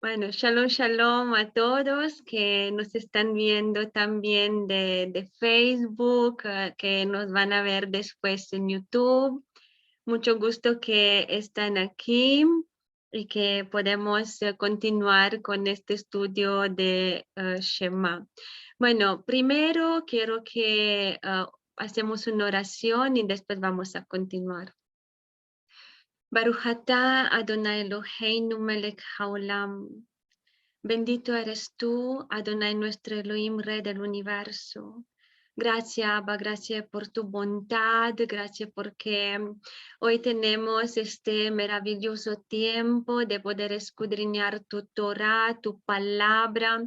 Bueno, shalom, shalom a todos que nos están viendo también de Facebook, que nos van a ver después en YouTube. Mucho gusto que están aquí y que podemos continuar con este estudio de Shema. Bueno, primero quiero que hacemos una oración y después vamos a continuar. Baruch atah Adonai Eloheinu melech haolam. Bendito eres tú, Adonai, nuestro Elohim, Rey del universo. Gracias, Abba, gracias por tu bondad, gracias porque hoy tenemos este maravilloso tiempo de poder escudriñar tu Torah, tu palabra,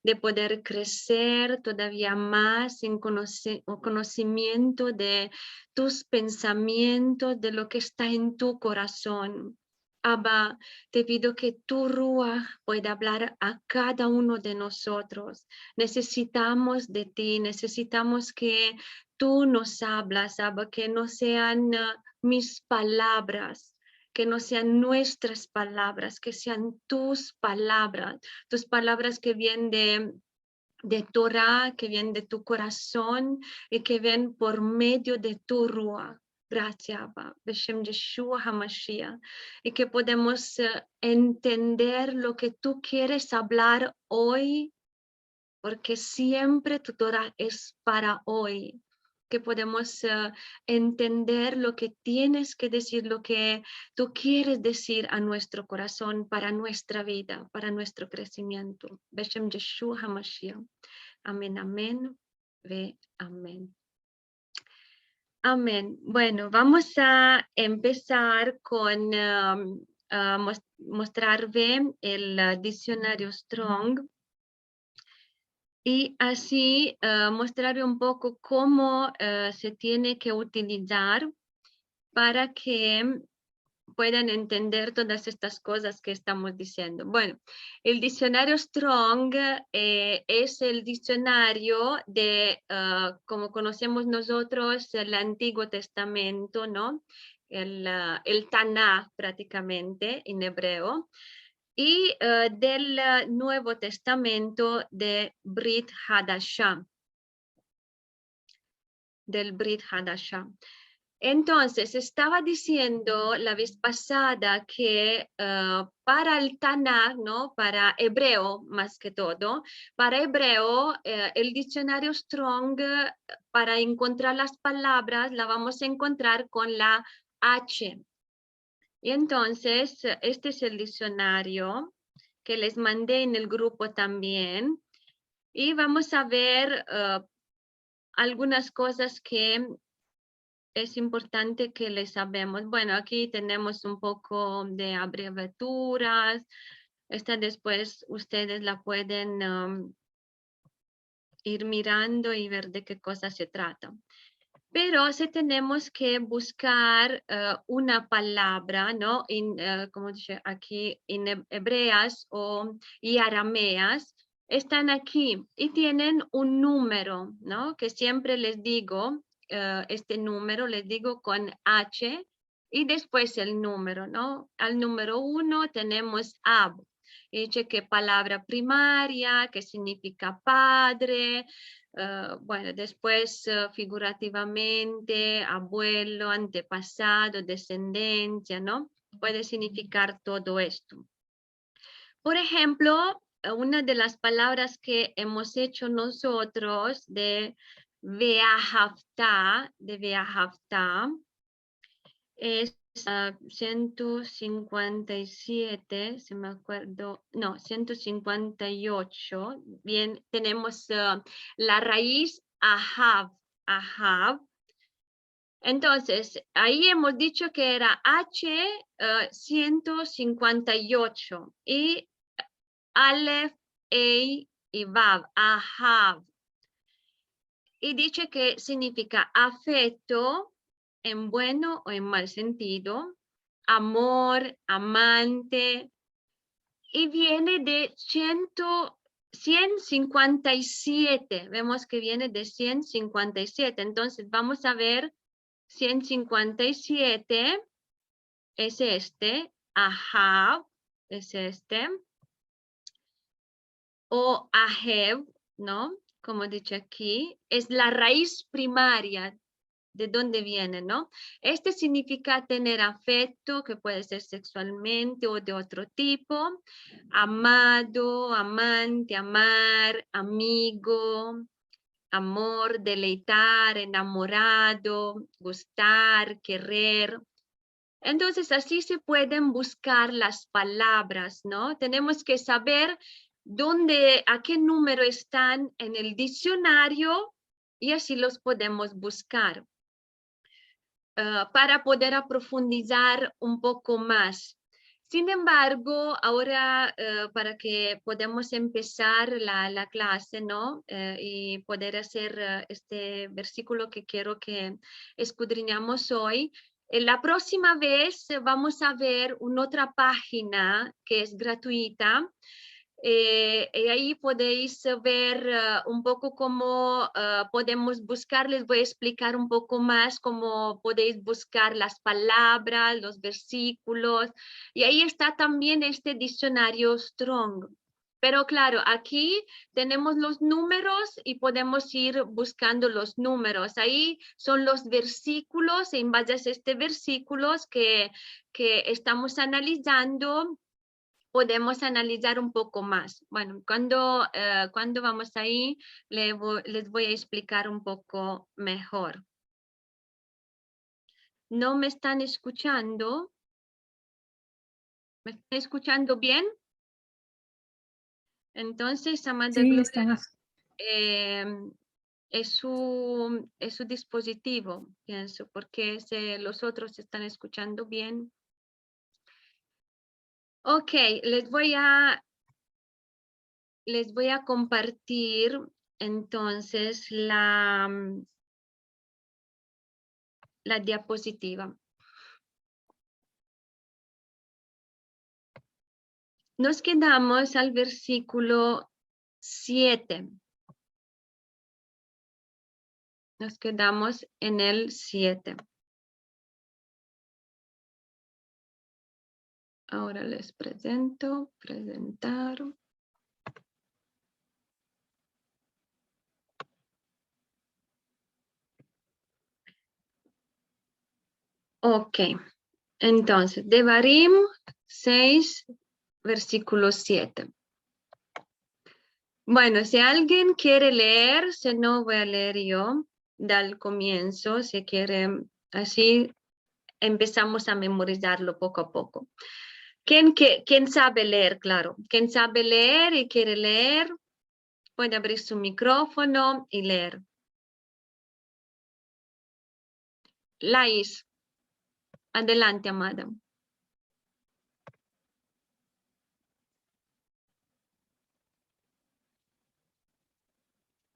de poder crecer todavía más en conocimiento de tus pensamientos, de lo que está en tu corazón. Abba, te pido que tu Ruach pueda hablar a cada uno de nosotros. Necesitamos de ti, necesitamos que tú nos hablas, Abba, que no sean mis palabras, que no sean nuestras palabras, que sean tus palabras que vienen de Torah, que vienen de tu corazón y que vienen por medio de tu Ruach. Gracias, Abba, Beshem Yeshua HaMashiach, y que podemos entender lo que tú quieres hablar hoy, porque siempre tu Torah es para hoy, que podemos entender lo que tienes que decir, lo que tú quieres decir a nuestro corazón, para nuestra vida, para nuestro crecimiento. Beshem Yeshua HaMashiach. Amén, amén, ve, amén. Amén. Bueno, vamos a empezar con mostrar el diccionario Strong y así mostrar un poco cómo se tiene que utilizar para que puedan entender todas estas cosas que estamos diciendo. Bueno, el diccionario Strong es el diccionario de, como conocemos nosotros, el Antiguo Testamento, ¿no? El Tanaj prácticamente en hebreo, y del Nuevo Testamento de Brit Hadashah, del Brit Hadashah. Entonces, estaba diciendo la vez pasada que para el Tanaj, ¿no? Para hebreo más que todo, para hebreo, el diccionario Strong, para encontrar las palabras, la vamos a encontrar con la H. Y entonces, este es el diccionario que les mandé en el grupo también. Y vamos a ver algunas cosas que es importante que le sabemos. Bueno, aquí tenemos un poco de abreviaturas. Esta después ustedes la pueden ir mirando y ver de qué cosa se trata. Pero si tenemos que buscar una palabra, ¿no? Como dije aquí, en hebreas y arameas, están aquí y tienen un número, ¿no? Que siempre les digo, este número les digo con H y después el número, ¿no? Al número 1 tenemos Ab. Dice que palabra primaria, que significa padre. Bueno, después figurativamente, abuelo, antepasado, descendencia, ¿no? Puede significar todo esto. Por ejemplo, una de las palabras que hemos hecho nosotros de Veahavta, es 157, si me acuerdo, no, 158. Bien, tenemos la raíz ahav, Entonces, ahí hemos dicho que era H 158 y Aleph, Ei y Vav, ahav. Y dice que significa afecto en bueno o en mal sentido, amor, amante, y viene de 157. Vemos que viene de 157. Entonces vamos a ver 157 es este, Ahab es este. o ahev, ¿no? Como he dicho aquí, es la raíz primaria de dónde viene, ¿no? Este significa tener afecto, que puede ser sexualmente o de otro tipo, amado, amante, amar, amigo, amor, deleitar, enamorado, gustar, querer. Entonces, así se pueden buscar las palabras, ¿no? Tenemos que saber dónde, a qué número están en el diccionario y así los podemos buscar para poder profundizar un poco más. Sin embargo, ahora para que podamos empezar la clase, ¿no? Y poder hacer este versículo que quiero que escudriñamos hoy, la próxima vez vamos a ver una otra página que es gratuita. Y ahí podéis ver un poco cómo podemos buscar, les voy a explicar un poco más cómo podéis buscar las palabras, los versículos, y ahí está también este diccionario Strong. Pero claro, aquí tenemos los números y podemos ir buscando los números. Ahí son los versículos, en base a este versículos que estamos analizando, podemos analizar un poco más. Bueno, cuando vamos ahí, les voy a explicar un poco mejor. ¿No me están escuchando? ¿Me están escuchando bien? Entonces, Amanda Sí, Gloria, estamos. es su dispositivo, pienso, porque los otros están escuchando bien. Ok, les voy a compartir entonces la diapositiva. Nos quedamos al versículo 7. Nos quedamos en el 7. Ahora les presento, presentar. Ok, entonces, Devarim 6, versículo 7. Bueno, si alguien quiere leer, si no voy a leer yo, del comienzo, si quiere, así empezamos a memorizarlo poco a poco. ¿Quién sabe leer? Claro, quien sabe leer y quiere leer, puede abrir su micrófono y leer. Laís, adelante, amada.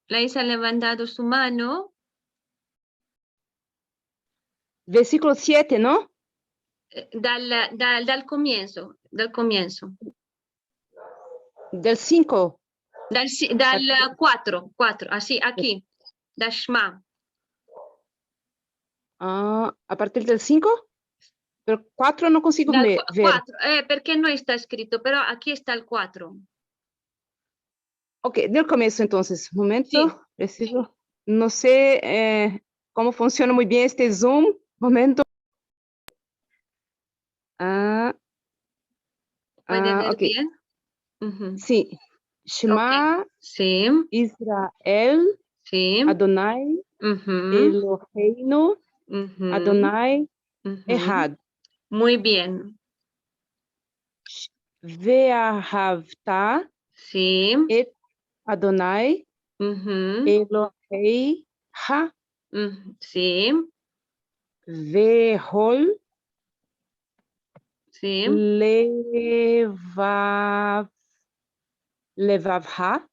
Laís ha levantado su mano. Versículo 7, ¿no? Dal comienzo, del comienzo. Del 5. Dal 4, así, aquí, da Shma. A partir del 5, pero 4 no consigo Dal ver. 4, perché no está escrito, pero aquí está el 4. Ok, del comienzo entonces. Momento, Sí. preciso. No sé cómo funciona muy bien este Zoom. Momento. ¿Puede ver Ok, bien? Uh-huh. sí. Ok. Shema Sí, Israel, sí. Adonai, Uh-huh. Eloheinu, Uh-huh. Adonai, Uh-huh. Ehad. Muy bien. Ve'ahavta Sí. et Adonai, Uh-huh. Eloheiha, Sí. Ve'hol, Sí. Levavha, Levaveja.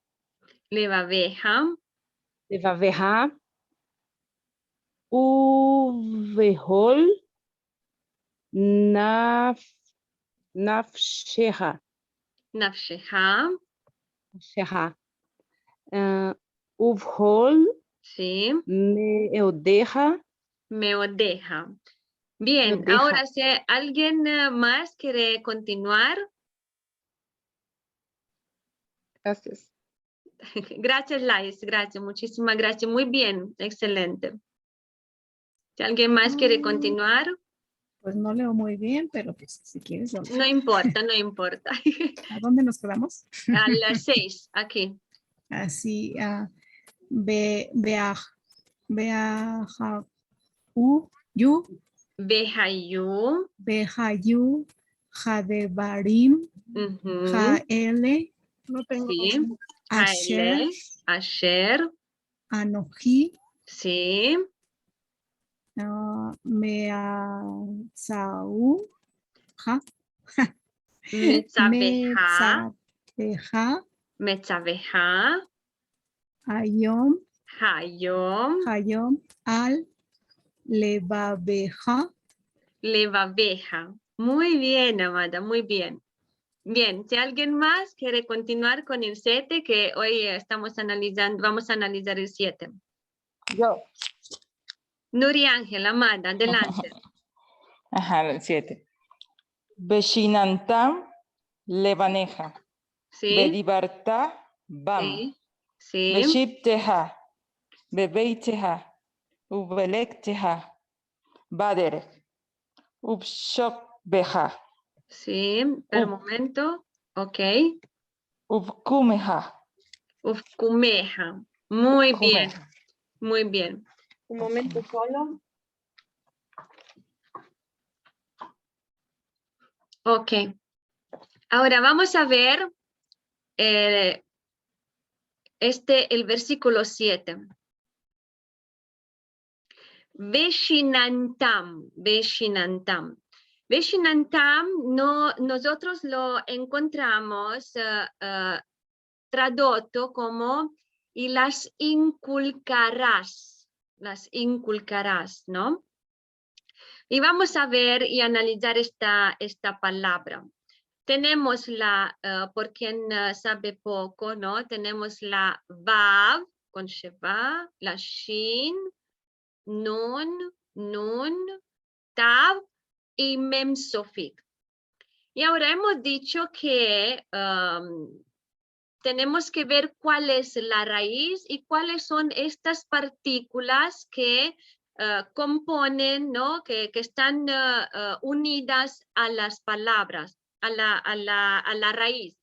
Levaveha, Uvehol, Nafsheha, Nafsheha. Sheha, Uvhol, Sí. Meodeha, Meodeja. Bien, Meodeha. ahora si alguien más quiere continuar. Gracias. Gracias, Lais, gracias, muchísimas gracias, muy bien, excelente. Si alguien más quiere continuar, Pues no leo muy bien, pero pues si quieres. no importa, no importa. ¿A dónde nos quedamos? A las 6, aquí. Así, Beaja, yu, Behayu, Behayu, Jadebarim, ujú, Jaele, sí, Asher, Haele, Asher, Anoji, sí, Meazau, Metzabeha, Metzabeja, Metzabeha, Ayom, Hayom, Hayom, Al, Levabeja, Levabeja. Muy bien, Amada, muy bien. Bien, si alguien más quiere continuar con el 7, que hoy estamos analizando, vamos a analizar el 7. Yo. Nuri Ángel, Amada, adelante. Ajá, el 7. Beshinantam levaneja. Sí, Bedibarta bam. sí, sí, Beshipteja. Bebeiteja. Ubelekteja. Bader. Ubshokbeja. sí, per momento, ok. Ubkumeja. Ufkumeja, muy bien, Kumeja. muy bien. Un momento solo. Ok, ahora vamos a ver el versículo 7. Veshinantam, Veshinantam. Veshinantam, no, nosotros lo encontramos traducido como y las inculcarás, ¿no? Y vamos a ver y analizar esta palabra. Tenemos por quien sabe poco, ¿no? Tenemos la Vav con Sheva, la Shin, Nun, Tav y Mem Sofik. Y ahora hemos dicho que tenemos que ver cuál es la raíz y cuáles son estas partículas que componen, ¿no? que están unidas a las palabras, a la raíz.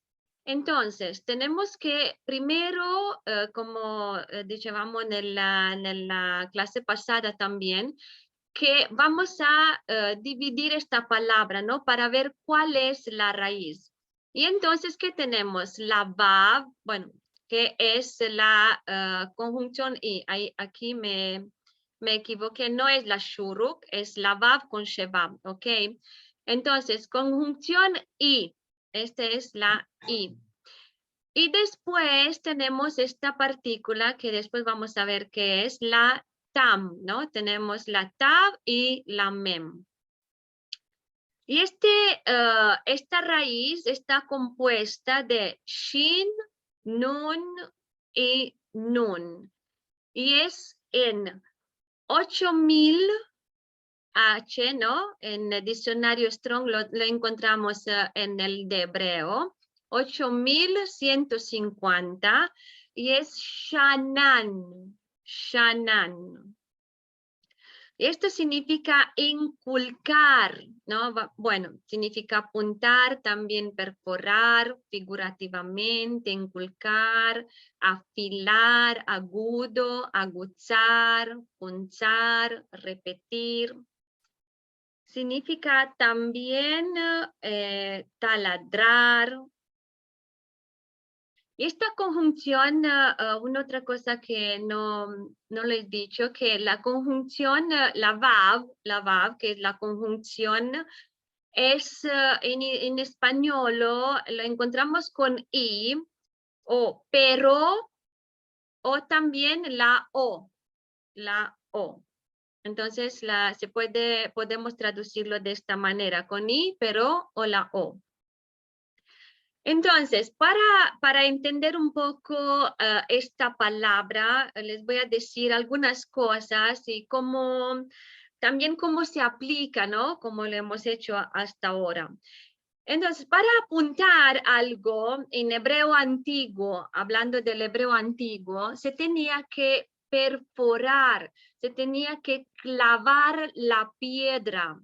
Entonces, tenemos que primero, como decíamos en la clase pasada también, que vamos a dividir esta palabra, ¿no? Para ver cuál es la raíz. Y entonces, ¿qué tenemos? La Vav, bueno, que es la conjunción, y aquí me equivoqué, no es la Shuruk, es la Vav con Sheva, ¿ok? Entonces, conjunción I, esta es la I. Y después tenemos esta partícula que después vamos a ver que es la Tam, ¿no? Tenemos la Tav y la Mem. Y esta raíz está compuesta de Shin, Nun y Nun. Y es en 8000 H, ¿no? En el diccionario Strong lo encontramos en el de hebreo. 8150 y es Shanan. Shanan. Esto significa inculcar, ¿no? Bueno, significa apuntar, también perforar, figurativamente, inculcar, afilar, agudo, aguzar, punzar, repetir. Significa también taladrar. Y esta conjunción, una otra cosa que no lo he dicho, que la conjunción, la Vav, que es la conjunción, es en español lo encontramos con I, o pero, o también la O. Entonces podemos traducirlo de esta manera, con I, pero o la O. Entonces, para entender un poco esta palabra, les voy a decir algunas cosas y también cómo se aplica, ¿no? Como lo hemos hecho hasta ahora. Entonces, para apuntar algo en hebreo antiguo, hablando del hebreo antiguo, se tenía que perforar, se tenía que clavar la piedra,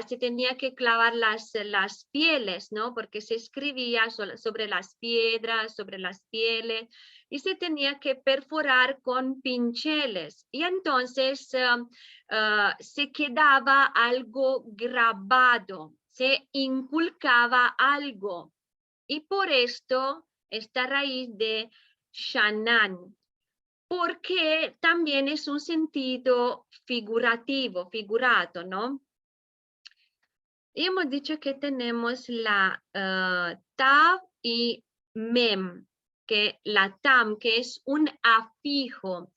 se tenía que clavar las pieles, ¿no? Porque se escribía sobre las piedras, sobre las pieles, y se tenía que perforar con pinceles. Y entonces se quedaba algo grabado, se inculcaba algo. Y por esto, esta raíz de Shanan, porque también es un sentido figurativo, figurado, ¿no? Y hemos dicho que tenemos la Tav y Mem, que la Tam, que es un afijo.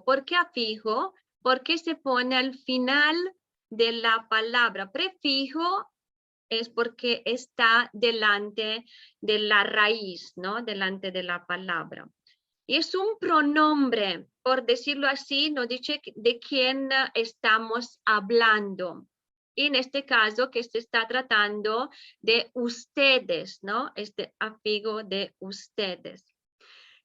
¿Por qué afijo? Porque se pone al final de la palabra. Prefijo es porque está delante de la raíz, ¿no? Delante de la palabra. Y es un pronombre, por decirlo así, nos dice de quién estamos hablando. Y en este caso que se está tratando de ustedes, ¿no? Este afijo de ustedes.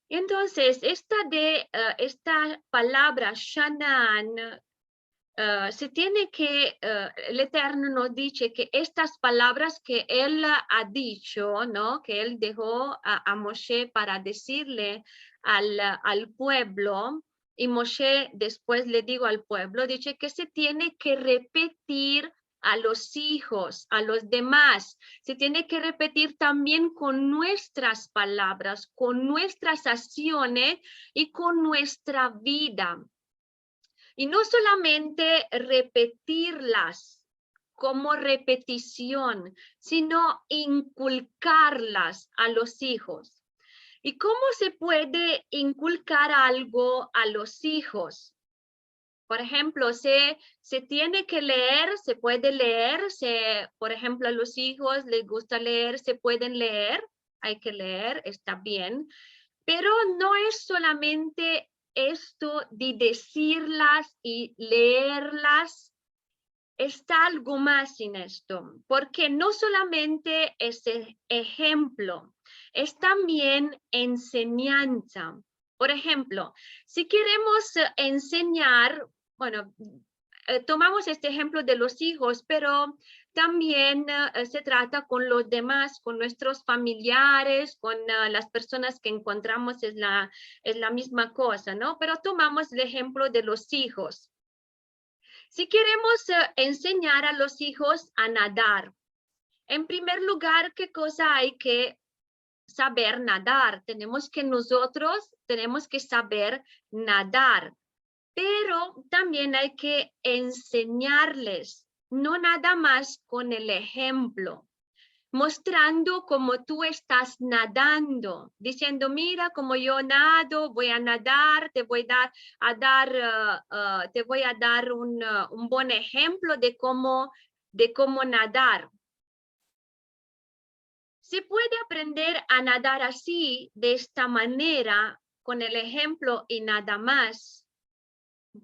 Entonces, esta palabra Shanan, se tiene que, el Eterno nos dice que estas palabras que él ha dicho, ¿no? Que él dejó a Moshe para decirle al pueblo, y Moshe después le dijo al pueblo, dice que se tiene que repetir a los hijos, a los demás, se tiene que repetir también con nuestras palabras, con nuestras acciones y con nuestra vida. Y no solamente repetirlas como repetición, sino inculcarlas a los hijos. ¿Y cómo se puede inculcar algo a los hijos? Por ejemplo, se tiene que leer, se puede leer, por ejemplo, a los hijos les gusta leer, se pueden leer, hay que leer, está bien, pero no es solamente esto de decirlas y leerlas, está algo más en esto, porque no solamente es ejemplo, es también enseñanza. Por ejemplo, si queremos enseñar, bueno, tomamos este ejemplo de los hijos, pero también se trata con los demás, con nuestros familiares, con las personas que encontramos, es la misma cosa, ¿no? Pero tomamos el ejemplo de los hijos. Si queremos enseñar a los hijos a nadar, en primer lugar, ¿qué cosa hay que saber nadar? Nosotros tenemos que saber nadar. Pero también hay que enseñarles, no nada más con el ejemplo, mostrando cómo tú estás nadando, diciendo, mira cómo yo nado, voy a nadar, te voy a dar un buen ejemplo de cómo nadar. ¿Se puede aprender a nadar así, de esta manera, con el ejemplo y nada más?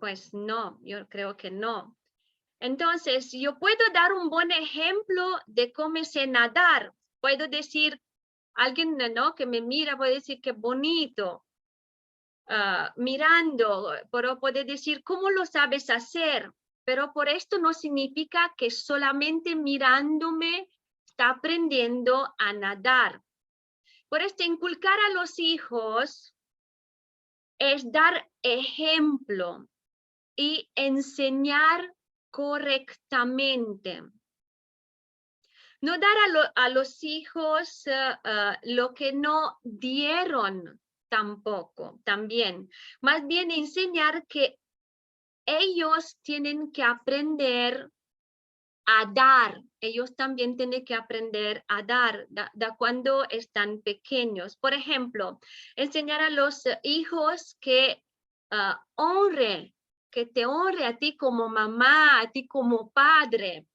Pues no, yo creo que no. Entonces, yo puedo dar un buen ejemplo de cómo sé nadar. Puedo decir, alguien, ¿no?, que me mira, puede decir qué bonito. Mirando, pero puede decir, ¿cómo lo sabes hacer? Pero por esto no significa que solamente mirándome está aprendiendo a nadar. Por esto, inculcar a los hijos es dar ejemplo y enseñar correctamente. No dar a los hijos lo que no dieron también. Más bien enseñar que ellos tienen que aprender a dar. Ellos también tienen que aprender a dar cuando están pequeños. Por ejemplo, enseñar a los hijos que que te honre a ti como mamá, a ti como padre.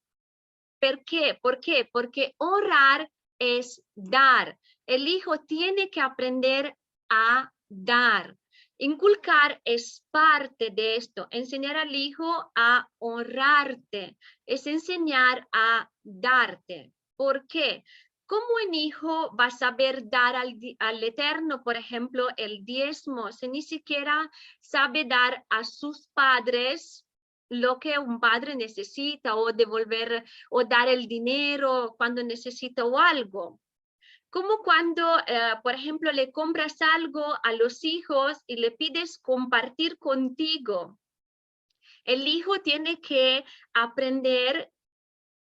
¿Por qué? Porque honrar es dar. El hijo tiene que aprender a dar. Inculcar es parte de esto. Enseñar al hijo a honrarte es enseñar a darte. ¿Por qué? ¿Cómo un hijo va a saber dar al Eterno, por ejemplo, el diezmo, si ni siquiera sabe dar a sus padres lo que un padre necesita, o devolver o dar el dinero cuando necesita o algo? Como cuando, por ejemplo, le compras algo a los hijos y le pides compartir contigo. El hijo tiene que aprender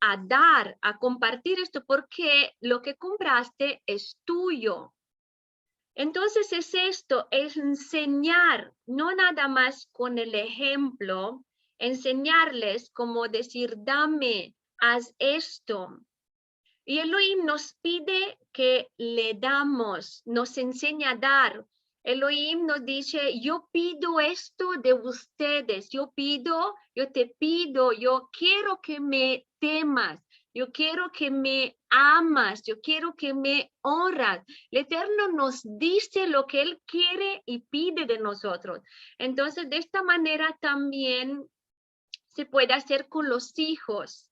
a dar, a compartir esto, porque lo que compraste es tuyo. Entonces es esto, es enseñar, no nada más con el ejemplo, enseñarles como decir, dame, haz esto. Y Elohim nos pide que le damos, nos enseña a dar. Elohim nos dice, yo pido esto de ustedes, yo te pido, yo quiero que me temas, yo quiero que me amas, yo quiero que me honras. El Eterno nos dice lo que Él quiere y pide de nosotros. Entonces, de esta manera también se puede hacer con los hijos,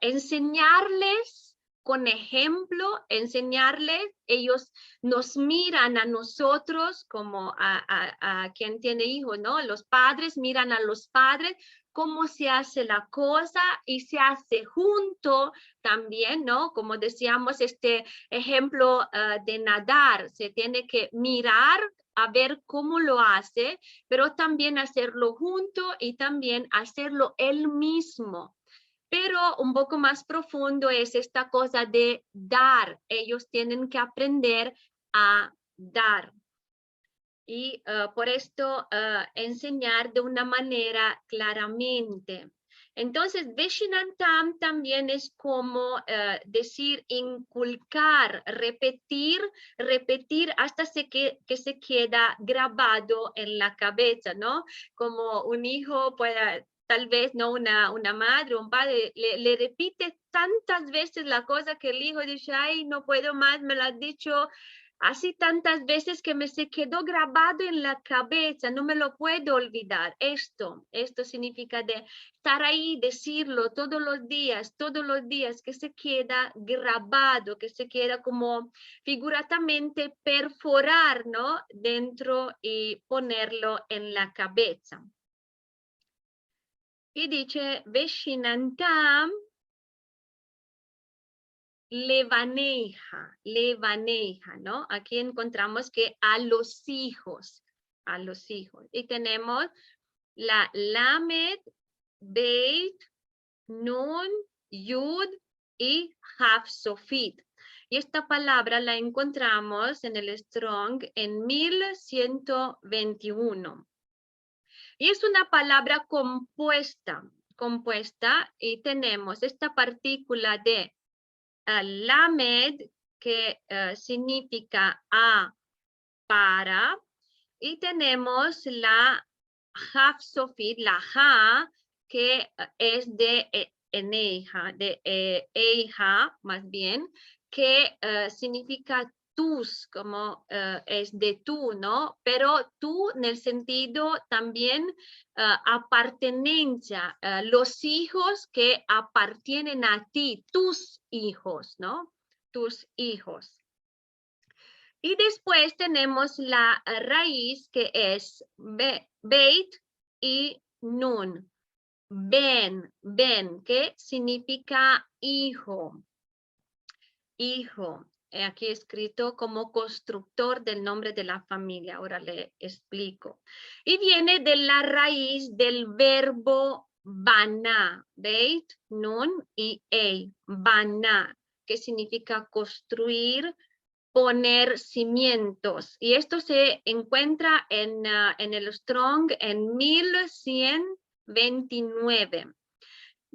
enseñarles con ejemplo, enseñarles, ellos nos miran a nosotros como a quien tiene hijos, ¿no? Los padres miran a los padres, cómo se hace la cosa y se hace junto también, ¿no? Como decíamos, este ejemplo de nadar, se tiene que mirar a ver cómo lo hace, pero también hacerlo junto y también hacerlo él mismo. Pero un poco más profundo es esta cosa de dar. Ellos tienen que aprender a dar. Y por esto enseñar de una manera claramente. Entonces, Veshinantam también es como decir, inculcar, repetir hasta que se queda grabado en la cabeza, ¿no? Como un hijo pueda, tal vez, ¿no? Una madre, un padre, le repite tantas veces la cosa que el hijo dice, ay, no puedo más, me lo has dicho así tantas veces que me se quedó grabado en la cabeza, no me lo puedo olvidar. Esto significa de estar ahí, decirlo todos los días, que se queda grabado, que se queda como figuradamente perforar, ¿no? Dentro y ponerlo en la cabeza. Y dice, Veshinantam levaneja, ¿no? Aquí encontramos que a los hijos. Y tenemos la Lamed, Beit, Nun, Yud y Haf Sofit. Y esta palabra la encontramos en el Strong en 1121. Y es una palabra compuesta, y tenemos esta partícula de Lamed, que significa a, para, y tenemos la Haf Sofit, la ja, que es de eneja, de eija, más bien, que significa tus, como es de tú, ¿no? Pero tú en el sentido también apartenencia, los hijos que apartienen a ti, tus hijos, ¿no? Tus hijos. Y después tenemos la raíz que es Beit y Nun. Ben, que significa hijo. Hijo. Aquí escrito como constructor del nombre de la familia. Ahora le explico. Y viene de la raíz del verbo baná. Beit, Nun y Ei. Baná, que significa construir, poner cimientos. Y esto se encuentra en el Strong en 1129.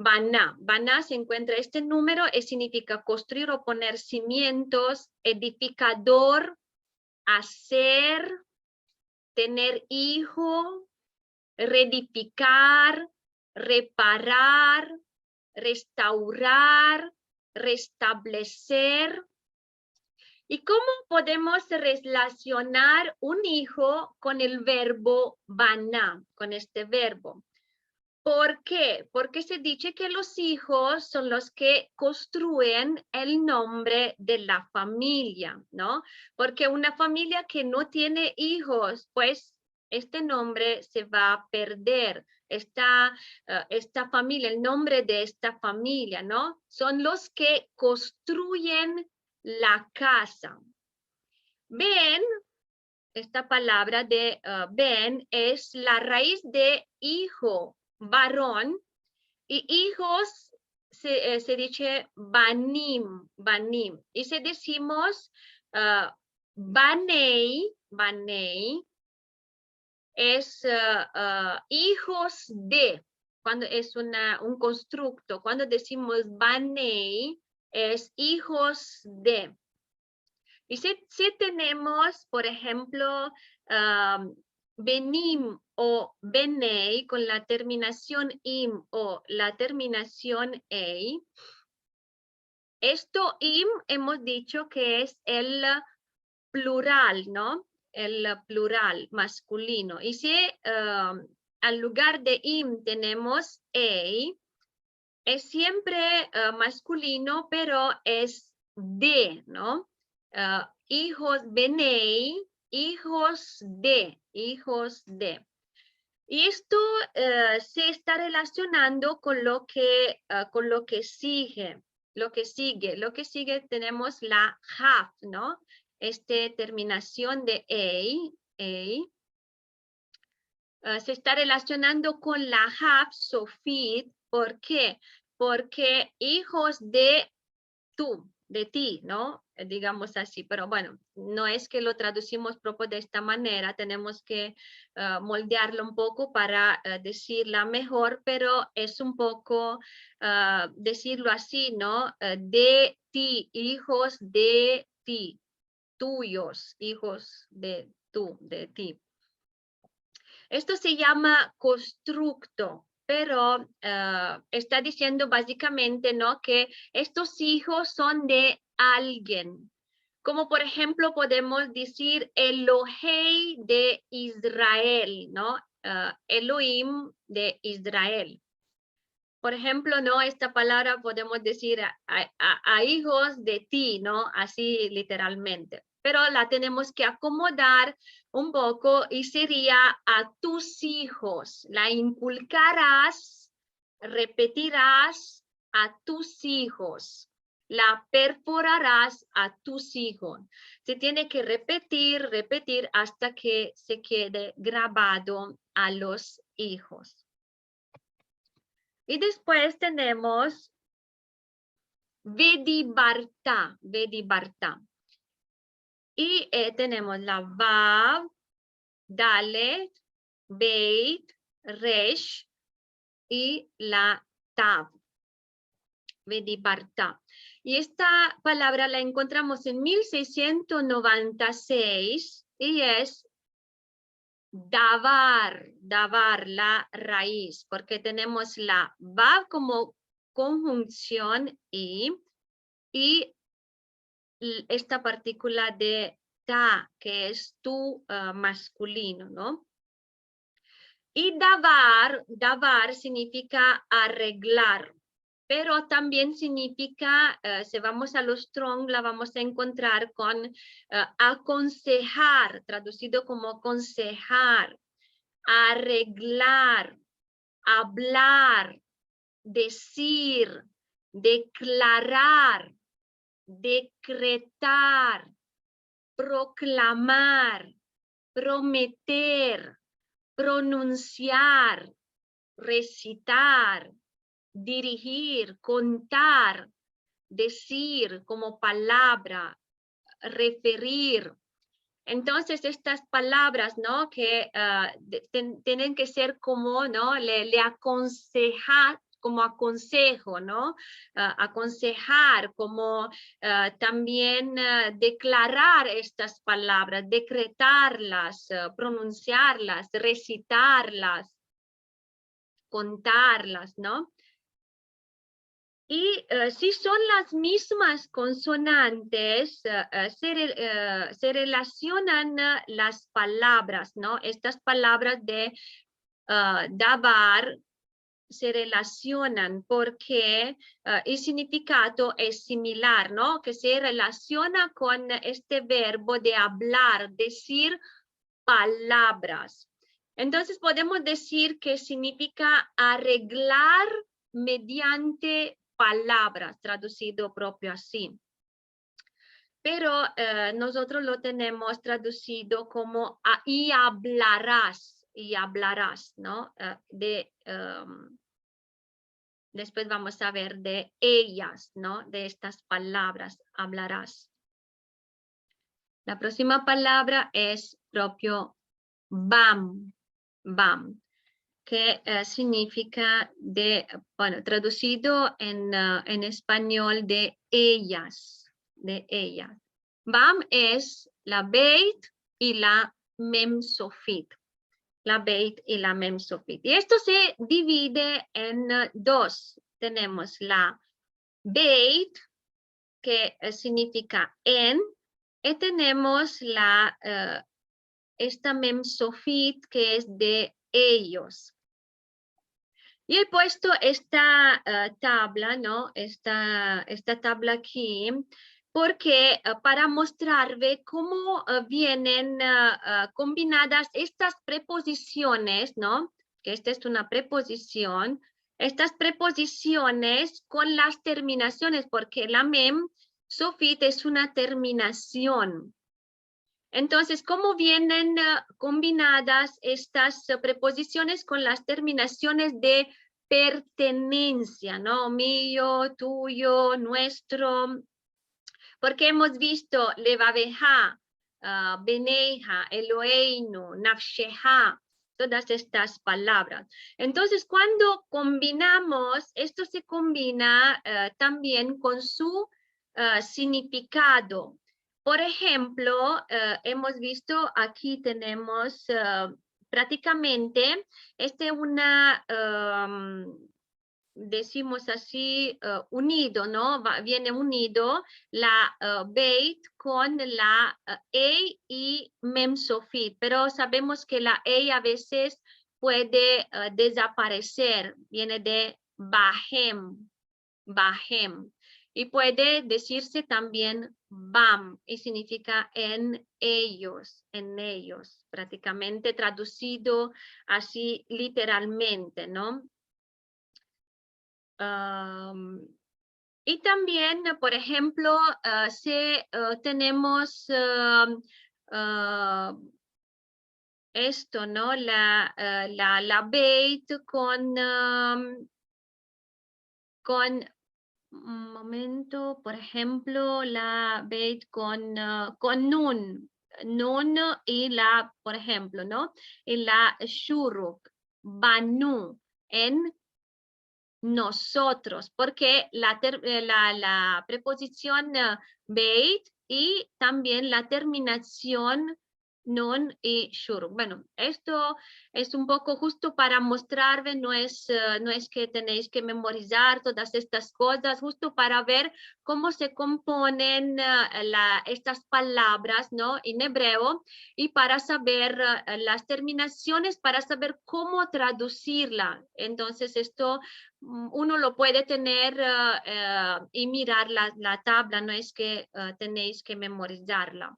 Baná se encuentra este número, significa construir o poner cimientos, edificador, hacer, tener hijo, reedificar, reparar, restaurar, restablecer. ¿Y cómo podemos relacionar un hijo con el verbo baná, con este verbo? ¿Por qué? Porque se dice que los hijos son los que construyen el nombre de la familia, ¿no? Porque una familia que no tiene hijos, pues este nombre se va a perder. Esta familia, el nombre de esta familia, ¿no? Son los que construyen la casa. Ben, esta palabra de ben es la raíz de hijo, varón, y hijos se dice banim, banim. Y si decimos banei, banei, es hijos de, cuando es un constructo. Cuando decimos banei, es hijos de. Y si tenemos, por ejemplo, benim o benei con la terminación im o la terminación ei, esto im hemos dicho que es el plural, ¿no? El plural masculino. Y si al lugar de im tenemos ei, es siempre masculino, pero es de, ¿no? Hijos benei, hijos de, hijos de. Y esto se está relacionando con lo que sigue. Lo que sigue tenemos la haf, ¿no? Terminación de ei. Se está relacionando con la haf, sofit. ¿Por qué? Porque hijos de tú, de ti, ¿no? Digamos así, pero bueno, no es que lo traducimos propio de esta manera, tenemos que moldearlo un poco para decirla mejor, pero es un poco decirlo así, ¿no? De ti, hijos de ti, tuyos, hijos de tú, de ti. Esto se llama constructo, pero está diciendo básicamente, ¿no? Que estos hijos son de alguien. Como por ejemplo podemos decir Elohei de Israel, ¿no? Elohim de Israel. Por ejemplo, ¿no? Esta palabra podemos decir a hijos de ti, ¿no? Así literalmente. Pero la tenemos que acomodar un poco y sería a tus hijos. La inculcarás, repetirás a tus hijos. La perforarás a tus hijos. Se tiene que repetir hasta que se quede grabado a los hijos. Y después tenemos vedibarta, vedibarta. Y tenemos la vav, dalet, beit, resh y la tav. Vedibarta. Y esta palabra la encontramos en 1696 y es davar, la raíz, porque tenemos la vav como conjunción y esta partícula de ta, que es tu masculino, ¿no? Y davar significa arreglar, pero también significa, si vamos a los Strong, la vamos a encontrar con aconsejar, traducido como aconsejar, arreglar, hablar, decir, declarar, decretar, proclamar, prometer, pronunciar, recitar, dirigir, contar, decir como palabra, referir. Entonces estas palabras, ¿no? Que tienen que ser como, ¿no? Le aconsejar, como aconsejo, ¿no? Aconsejar, como también declarar estas palabras, decretarlas, pronunciarlas, recitarlas, contarlas, ¿no? Y si son las mismas consonantes, se relacionan las palabras, ¿no? Estas palabras de davar se relacionan porque el significado es similar, ¿no? Que se relaciona con este verbo de hablar, decir palabras. Entonces podemos decir que significa arreglar mediante palabras, traducido propio así. Pero nosotros lo tenemos traducido como y hablarás, ¿no? Después vamos a ver de ellas, ¿no? De estas palabras, hablarás. La próxima palabra es propio bam, que significa bueno, traducido en español de ellas, Bam es la beit y la mem sofit. La beit y la mem sofit. Y esto se divide en dos. Tenemos la beit, que significa en, y tenemos esta mem sofit, que es de ellos. Y he puesto esta tabla, ¿no? Esta tabla aquí, porque para mostrarle cómo vienen combinadas estas preposiciones, ¿no? Que esta es una preposición. Estas preposiciones con las terminaciones, porque la mem sofit es una terminación. Entonces, ¿cómo vienen combinadas estas preposiciones con las terminaciones de pertenencia, ¿no? Mío, tuyo, nuestro. Porque hemos visto levabeja, beneja, eloheinu, nafsheja, todas estas palabras. Entonces, cuando combinamos, esto se combina también con su significado. Por ejemplo, hemos visto aquí tenemos prácticamente una, decimos así, unido, ¿no? Viene unido la beit con la e y mem sofit, pero sabemos que la e a veces puede desaparecer, viene de bahem, y puede decirse también bam, y significa en ellos, prácticamente traducido así literalmente, ¿no? Y también, por ejemplo, tenemos esto, ¿no? La beit con un momento, por ejemplo, la beit con nun y la, por ejemplo, ¿no? Y la shuruk, banu, en nosotros, porque la preposición beit y también la terminación nun y shur. Bueno, esto es un poco justo para mostrarles, no es que tenéis que memorizar todas estas cosas, justo para ver cómo se componen estas palabras, ¿no? En hebreo, y para saber las terminaciones, para saber cómo traducirla. Entonces esto uno lo puede tener y mirar la tabla, no es que tenéis que memorizarla.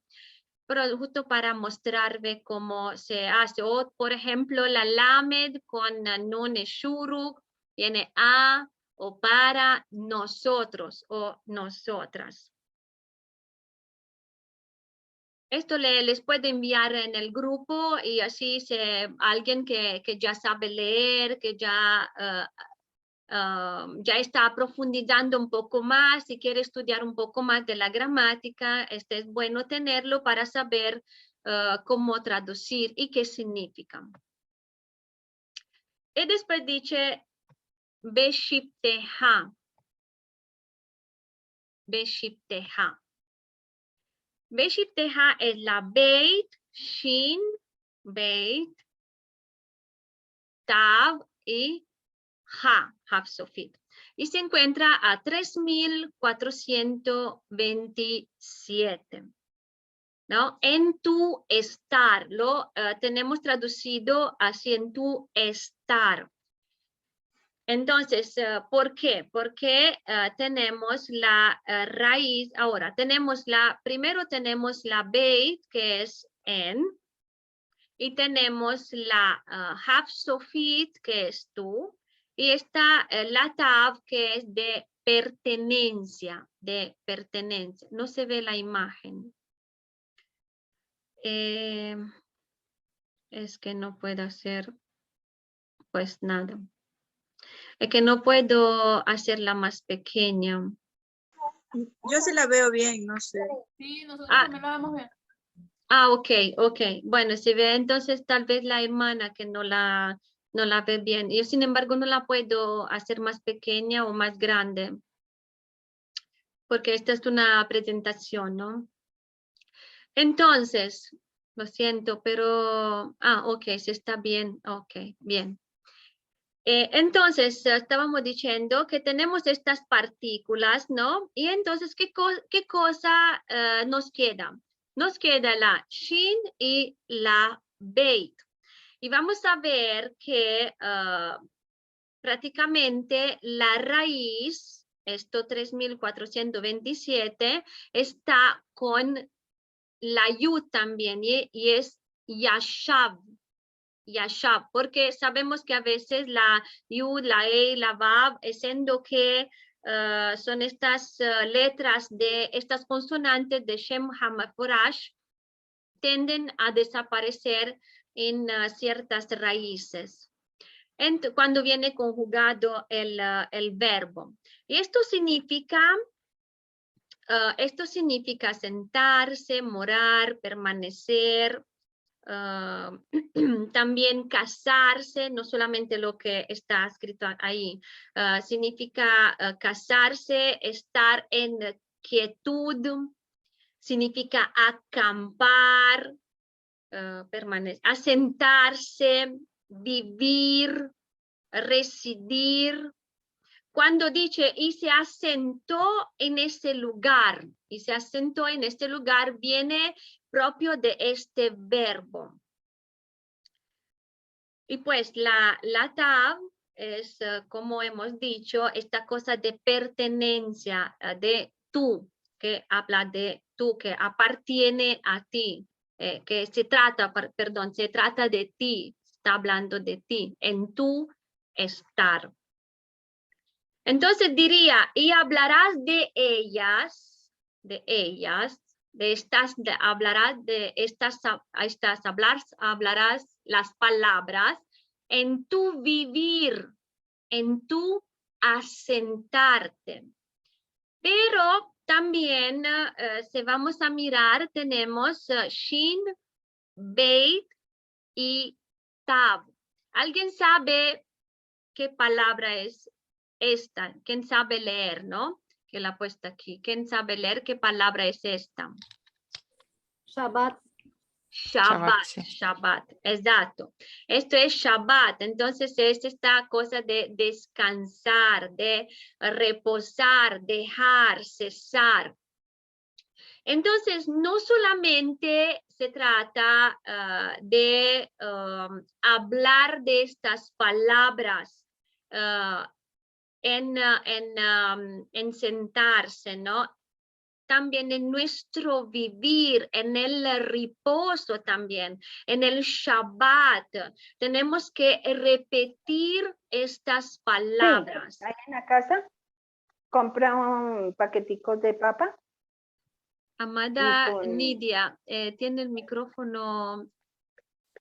Pero justo para mostrarle cómo se hace. O, por ejemplo, la lamed con nun y shuruk viene a o para nosotros o nosotras. Esto les puedo enviar en el grupo y así alguien que ya sabe leer, que ya ya está profundizando un poco más, si quiere estudiar un poco más de la gramática, es bueno tenerlo para saber cómo traducir y qué significa. Y después dice beshipteha. Beshipteha. Beshipteha es la beit, shin, beit, tav y Haf Sofit, y se encuentra a 3427, ¿no? En tu estar, lo tenemos traducido así, en tu estar. Entonces, ¿por qué? Porque tenemos la raíz, ahora primero tenemos la beit, que es en, y tenemos la Hafsofit, que es tú, y está la Tav, que es de pertenencia, No se ve la imagen. Es que no puedo hacer, pues nada. Es que no puedo hacerla más pequeña. Yo sí la veo bien, no sé. Sí, nosotros Ah. también la vemos bien. Ok. Bueno, si ve entonces tal vez la hermana que no la ve bien. Yo, sin embargo, no la puedo hacer más pequeña o más grande. Porque esta es una presentación, ¿no? Entonces, lo siento, pero... ok, sí está bien. Ok, bien. Entonces, estábamos diciendo que tenemos estas partículas, ¿no? Y entonces, ¿qué cosa nos queda? Nos queda la shin y la beit. Y vamos a ver que prácticamente la raíz, esto 3427, está con la yud también y es yashav. Yashav, porque sabemos que a veces la yud, la e, la vav, siendo que son estas letras de estas consonantes de Shem HaMeforash, tienden a desaparecer en ciertas raíces. Cuando viene conjugado el verbo. Y esto significa sentarse, morar, permanecer, también casarse, no solamente lo que está escrito ahí, significa casarse, estar en quietud, significa acampar, asentarse, vivir, residir. Cuando dice y se asentó en ese lugar, viene propio de este verbo. Y pues la tav es, como hemos dicho, esta cosa de pertenencia, de tú, que habla de tú, que appartiene a ti, que se trata de ti, está hablando de ti, en tu estar. Entonces diría, y hablarás de ellas, hablarás las palabras en tu vivir, en tu asentarte. Pero también, si vamos a mirar, tenemos shin, beit y tav. ¿Alguien sabe qué palabra es esta? ¿Quién sabe leer, no? Que la he puesto aquí. ¿Quién sabe leer qué palabra es esta? Shabbat. Shabbat, sí. Shabbat, exacto. Esto es Shabbat, entonces es esta cosa de descansar, de reposar, dejar, cesar. Entonces, no solamente se trata de hablar de estas palabras en sentarse, ¿no? También en nuestro vivir, en el reposo también, en el Shabbat. Tenemos que repetir estas palabras. Sí, ahí en la casa compra un paquetico de papa. Amada con... Nidia, tiene el micrófono.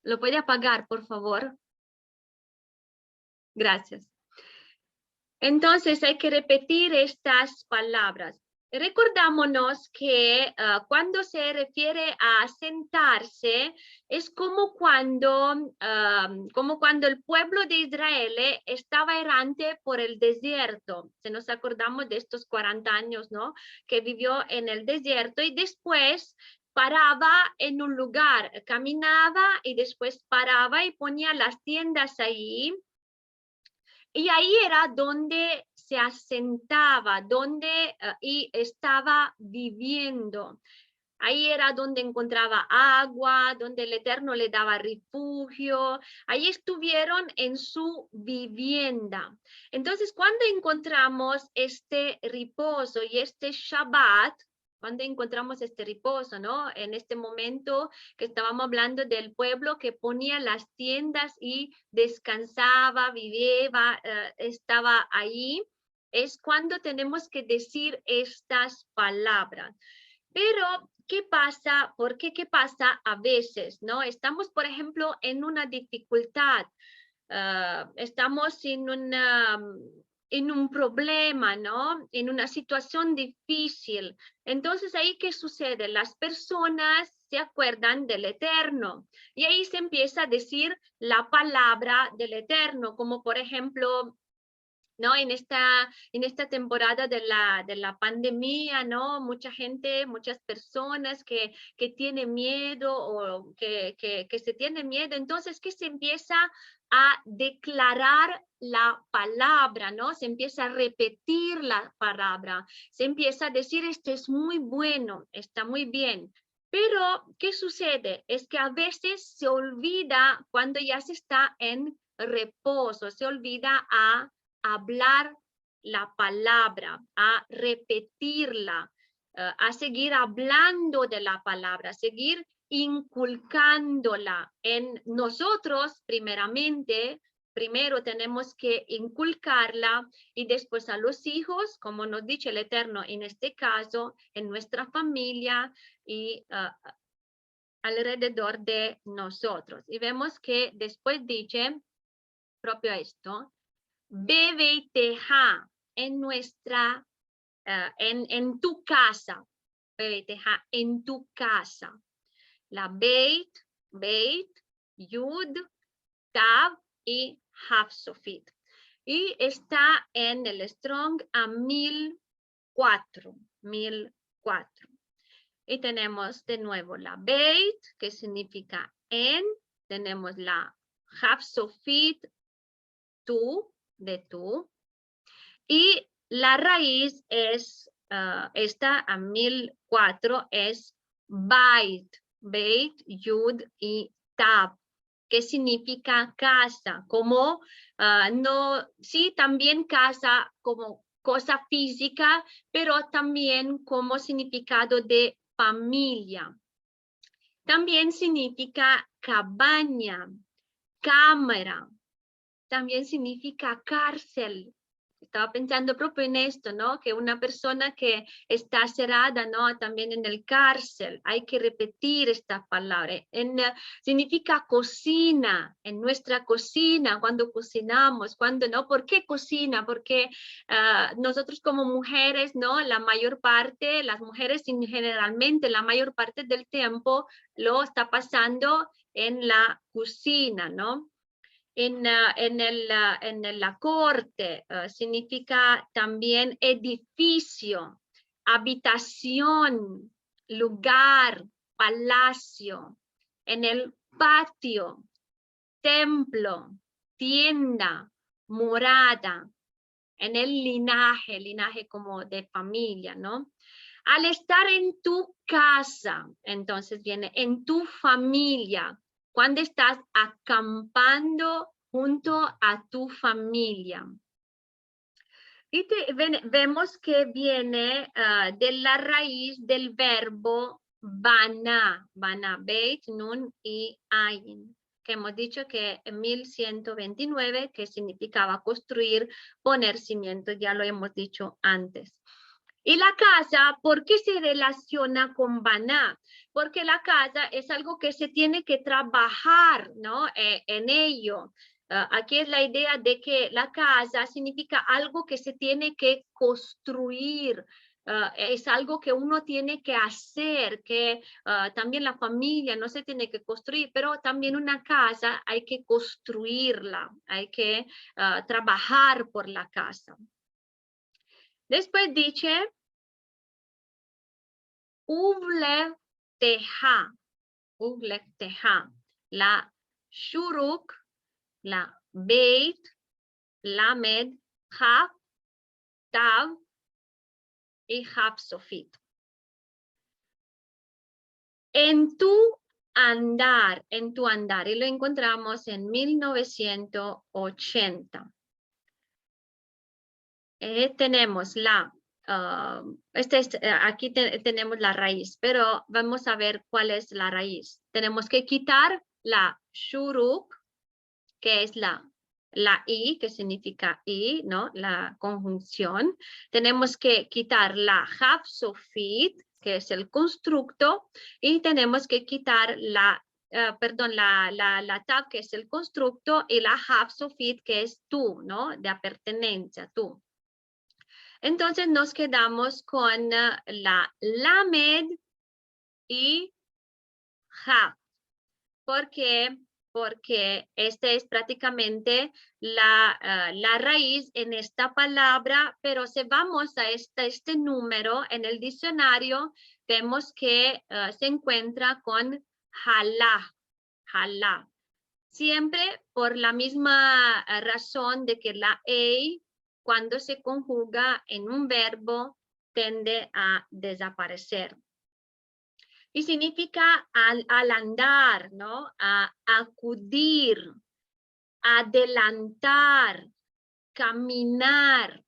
¿Lo puede apagar, por favor? Gracias. Entonces hay que repetir estas palabras. Recordámonos que cuando se refiere a sentarse, es como cuando el pueblo de Israel estaba errante por el desierto. Se nos acordamos de estos 40 años, ¿no? Que vivió en el desierto y después paraba en un lugar, caminaba y después paraba y ponía las tiendas ahí. Y ahí era donde se asentaba, donde y estaba viviendo. Ahí era donde encontraba agua, donde el Eterno le daba refugio. Ahí estuvieron en su vivienda. Entonces, cuando encontramos este reposo y este Shabbat, cuando encontramos este reposo, ¿no? En este momento que estábamos hablando del pueblo que ponía las tiendas y descansaba, vivía, estaba ahí, es cuando tenemos que decir estas palabras. Pero, ¿qué pasa? ¿Por qué? ¿Qué pasa a veces? ¿No? Estamos, por ejemplo, en una dificultad, estamos en un problema, ¿no? En una situación difícil. Entonces, ¿ahí qué sucede? Las personas se acuerdan del Eterno y ahí se empieza a decir la palabra del Eterno, como por ejemplo, ¿no? En esta temporada de la pandemia, ¿no? Mucha gente, muchas personas que tienen miedo o que se tienen miedo. Entonces, que se empieza a declarar la palabra, ¿no? Se empieza a repetir la palabra. Se empieza a decir, esto es muy bueno, está muy bien. Pero, ¿qué sucede? Es que a veces se olvida cuando ya se está en reposo, se olvida a hablar la palabra, a repetirla, a seguir hablando de la palabra, a seguir inculcándola en nosotros primeramente. Primero tenemos que inculcarla y después a los hijos, como nos dice el Eterno en este caso, en nuestra familia y alrededor de nosotros. Y vemos que después dice propio esto, Bebeiteja en nuestra, en tu casa, Bebeiteja en tu casa. La Beit, Yud, Tav y Hafsofit. Y está en el Strong a 1004. Y tenemos de nuevo la Beit, que significa en. Tenemos la Hafsofit, tú, de tú. Y la raíz es, esta a 1004 es Beit, Yud y Tab, que significa casa, como no, sí, también casa como cosa física, pero también como significado de familia. También significa cabaña, cámara, también significa cárcel. Estaba pensando propio en esto, ¿no? Que una persona que está cerrada, ¿no? También en el cárcel. Hay que repetir esta palabra. Significa cocina, en nuestra cocina, cuando cocinamos, cuando, ¿no? ¿Por qué cocina? Porque nosotros como mujeres, ¿no? La mayor parte, las mujeres generalmente, la mayor parte del tiempo lo está pasando en la cocina, ¿no? En la corte significa también edificio, habitación, lugar, palacio. En el patio, templo, tienda, morada. En el linaje como de familia, ¿no? Al estar en tu casa, entonces viene en tu familia, cuando estás acampando junto a tu familia. Y vemos que viene de la raíz del verbo bana, beit, nun y ayin, que hemos dicho que en 1129, que significaba construir, poner cimientos, ya lo hemos dicho antes. Y la casa, ¿por qué se relaciona con Baná? Porque la casa es algo que se tiene que trabajar, ¿no? En ello. Aquí es la idea de que la casa significa algo que se tiene que construir. Es algo que uno tiene que hacer, que también la familia no se tiene que construir, pero también una casa hay que construirla, hay que trabajar por la casa. Después dice, Uvle teja, la shuruk, la beit, lamed, haf, tav y hafsofit. En tu andar, y lo encontramos en 1980. Tenemos aquí tenemos la raíz, pero vamos a ver cuál es la raíz. Tenemos que quitar la shuruk, que es la I, que significa I, ¿no? La conjunción. Tenemos que quitar la hafsofit, que es el constructo, y tenemos que quitar la tav, que es el constructo, y la hafsofit, que es tú, ¿no? De pertenencia, tú. Entonces nos quedamos con la lamed y haf. ¿Por qué? Porque este es prácticamente la raíz en esta palabra, pero si vamos a este número en el diccionario, vemos que se encuentra con halá, halá. Siempre por la misma razón de que la ei, cuando se conjuga en un verbo, tiende a desaparecer. Y significa al andar, ¿no? A acudir, adelantar, caminar,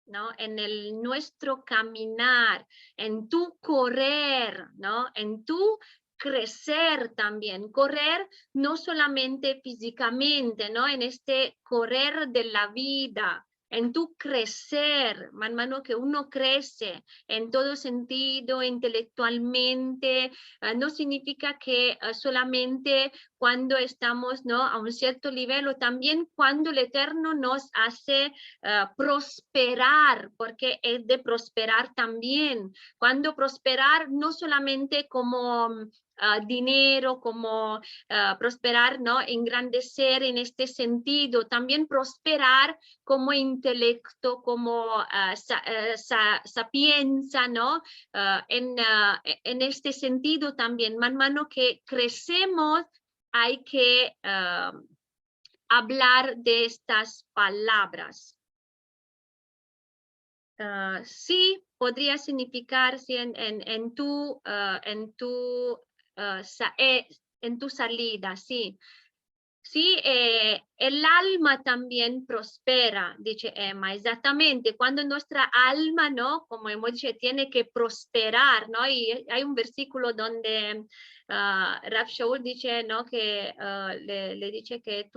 ¿no? En nuestro caminar, en tu correr, ¿no? En tu crecer también. Correr no solamente físicamente, ¿no? En este correr de la vida, en tu crecer, hermano, que uno crece en todo sentido, intelectualmente. No significa que solamente cuando estamos, ¿no? A un cierto nivel, o también cuando el Eterno nos hace prosperar, porque es de prosperar también. Cuando prosperar no solamente como dinero, como prosperar, ¿no? Engrandecer en este sentido, también prosperar como intelecto, como sapienza, ¿no? En este sentido también, hermano, que crecemos, hay que hablar de estas palabras. Sí, podría significar sí, en tu salida, sí. Sí, el alma también prospera, dice Emma, exactamente. Cuando nuestra alma, ¿no? Como hemos dicho, tiene que prosperar, ¿no? Y hay un versículo donde Rav Shaul dice, ¿no? Que le dice que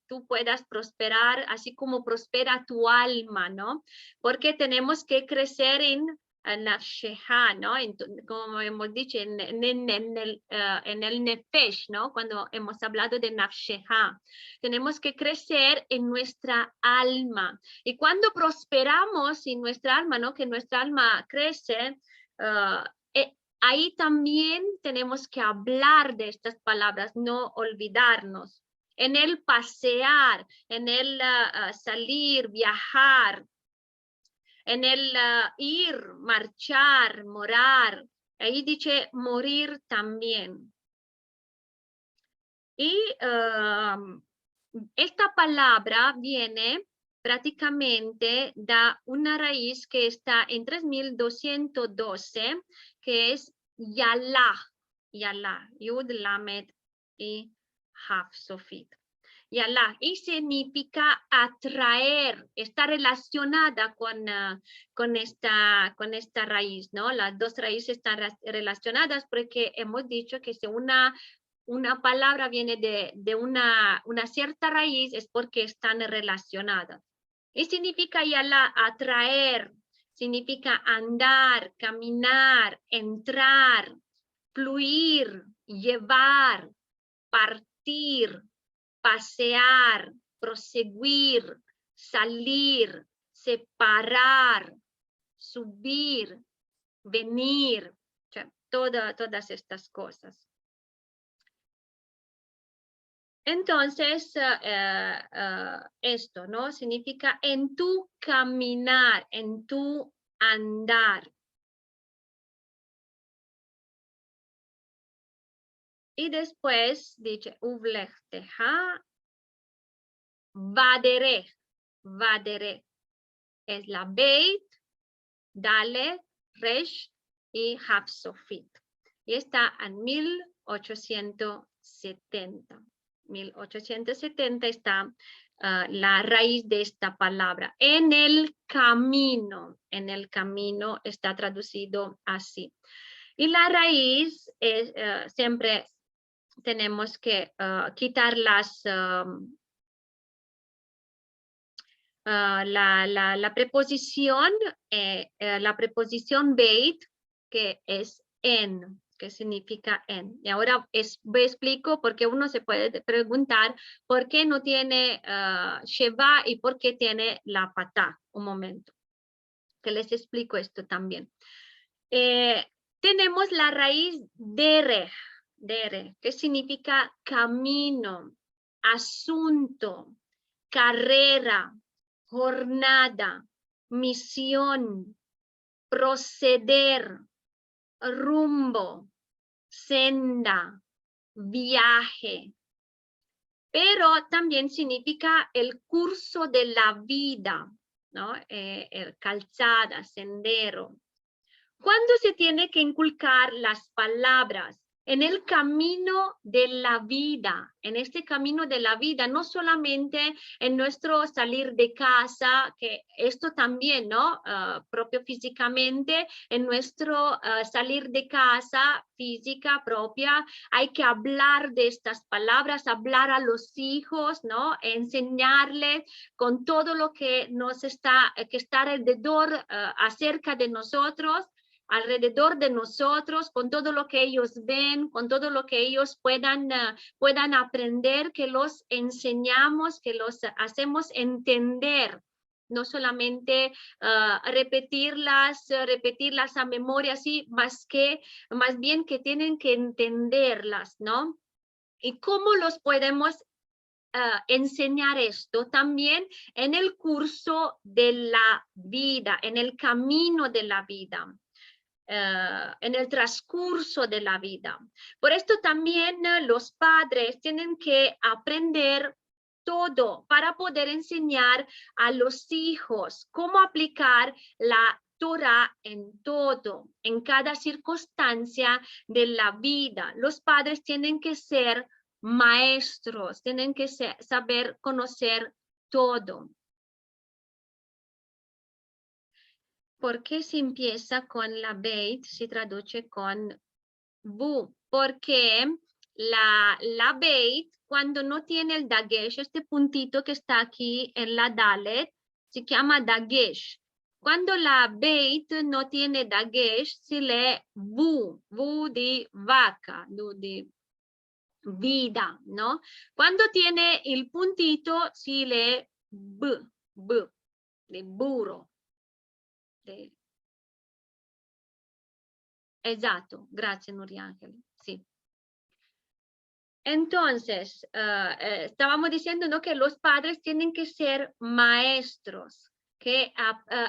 tú puedas prosperar así como prospera tu alma, ¿no? Porque tenemos que crecer en Nafsheha, ¿no? Como hemos dicho, en el Nefesh, ¿no? Cuando hemos hablado de Nafsheha. Tenemos que crecer en nuestra alma. Y cuando prosperamos en nuestra alma, ¿no? Que nuestra alma crece, ahí también tenemos que hablar de estas palabras, no olvidarnos. En el pasear, en el salir, viajar, en el ir, marchar, morar. Ahí dice morir también. Y esta palabra viene prácticamente de una raíz que está en 3212, que es Yalá, Yalá, Yud, Lamed y Haf Sofit. Y significa atraer, está relacionada con esta raíz, ¿no? Las dos raíces están relacionadas porque hemos dicho que si una palabra viene de una cierta raíz es porque están relacionadas. Y significa yalá, atraer, significa andar, caminar, entrar, fluir, llevar, partir, pasear, proseguir, salir, separar, subir, venir, o sea, todas estas cosas. Entonces, esto, ¿no? Significa en tu caminar, en tu andar. Y después dice, uvlechteja, vaderech, vaderech. Es la beit, dalet, resh y hafsofit. y está en 1870. 1870 está la raíz de esta palabra. En el camino está traducido así. Y la raíz es, siempre tenemos que quitar la preposición beit, que es en, que significa en. Y ahora explico porque uno se puede preguntar por qué no tiene sheva y por qué tiene la patá. Un momento, que les explico esto también. Tenemos la raíz derech, que significa camino, asunto, carrera, jornada, misión, proceder, rumbo, senda, viaje. Pero también significa el curso de la vida, ¿no? Calzada, sendero. ¿Cuándo se tiene que inculcar las palabras? En el camino de la vida, en este camino de la vida, no solamente en nuestro salir de casa, que esto también, ¿no? Propio físicamente, en nuestro salir de casa física propia, hay que hablar de estas palabras, hablar a los hijos, ¿no? Enseñarles con todo lo que está alrededor, acerca de nosotros, alrededor de nosotros, con todo lo que ellos ven, con todo lo que ellos puedan aprender, que los enseñamos, que los hacemos entender, no solamente repetirlas a memoria, sí, más bien que tienen que entenderlas, ¿no? ¿Y cómo los podemos enseñar esto? También en el curso de la vida, en el camino de la vida. En el transcurso de la vida. Por esto también los padres tienen que aprender todo para poder enseñar a los hijos cómo aplicar la Torah en todo, en cada circunstancia de la vida. Los padres tienen que ser maestros, tienen que saber conocer todo. ¿Por qué se empieza con la beit? Se traduce con bu. Porque la beit, cuando no tiene el dagesh, este puntito que está aquí en la dalet, se llama dagesh. Cuando la beit no tiene dagesh, se lee bu de vaca, de vida, ¿no? Cuando tiene el puntito, se lee b, de burro. Exacto, gracias Nuriángel, sí. Entonces, estábamos diciendo, ¿no?, que los padres tienen que ser maestros, que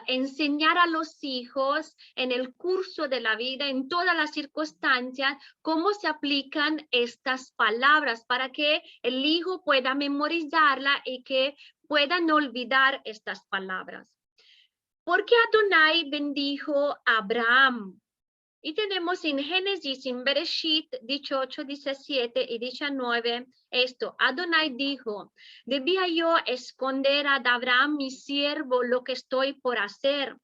enseñar a los hijos en el curso de la vida, en todas las circunstancias, cómo se aplican estas palabras para que el hijo pueda memorizarla y que pueda no olvidar estas palabras. ¿Por qué Adonai bendijo a Abraham? Y tenemos en Génesis, en Bereshit 18, 17 y 19, esto. Adonai dijo: ¿debía yo esconder a Abraham, mi siervo, lo que estoy por hacer?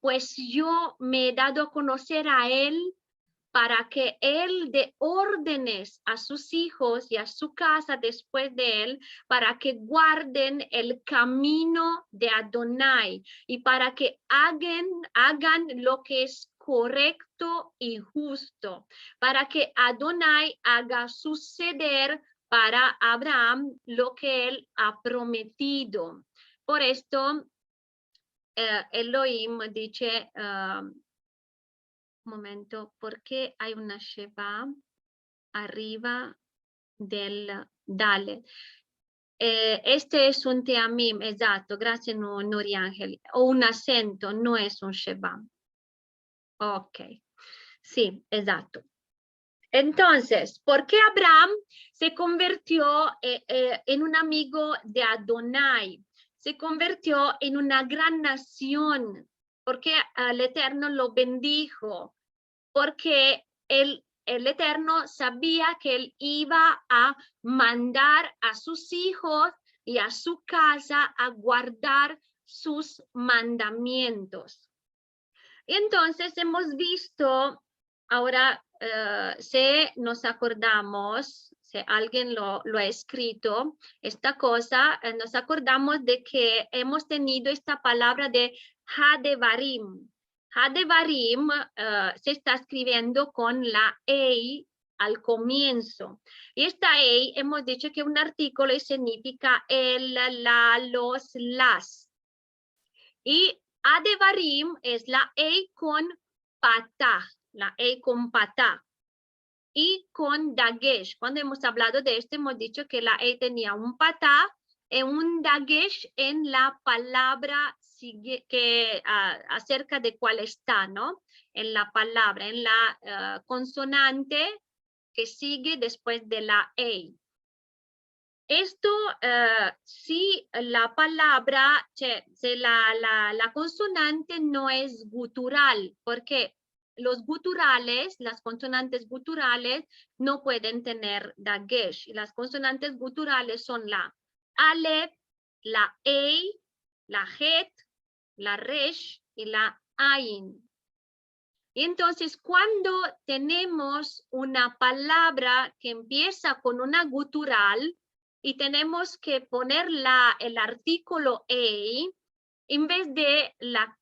Pues yo me he dado a conocer a él para que él dé órdenes a sus hijos y a su casa después de él, para que guarden el camino de Adonai y para que hagan lo que es correcto y justo, para que Adonai haga suceder para Abraham lo que él ha prometido. Por esto, Elohim dice, un momento, ¿por qué hay una sheva arriba del dale? Este es un teamim, exacto, gracias Nuriángel, o un acento, no es un sheva. Ok, sí, exacto. Entonces, ¿por qué Abraham se convirtió en un amigo de Adonai? Se convirtió en una gran nación, porque el Eterno lo bendijo, porque él el Eterno sabía que él iba a mandar a sus hijos y a su casa a guardar sus mandamientos. Y entonces hemos visto, ahora si nos acordamos, si alguien lo ha escrito, esta cosa, nos acordamos de que hemos tenido esta palabra de Hadevarim. Hadevarim se está escribiendo con la E al comienzo. Y esta E hemos dicho que un artículo significa el, la, los, las. Y Hadevarim es la E con patá, la E con patá. Y con dagesh, cuando hemos hablado de esto, hemos dicho que la E tenía un patá y un dagesh en la palabra que, acerca de cuál está, ¿no? En la palabra, en la consonante que sigue después de la E. Esto, si la palabra, si la consonante no es gutural, porque los guturales, las consonantes guturales no pueden tener dagesh. Las consonantes guturales son la alef, la ei, la het, la resh y la ain. Y entonces, cuando tenemos una palabra que empieza con una gutural y tenemos que poner el artículo ei, en vez de la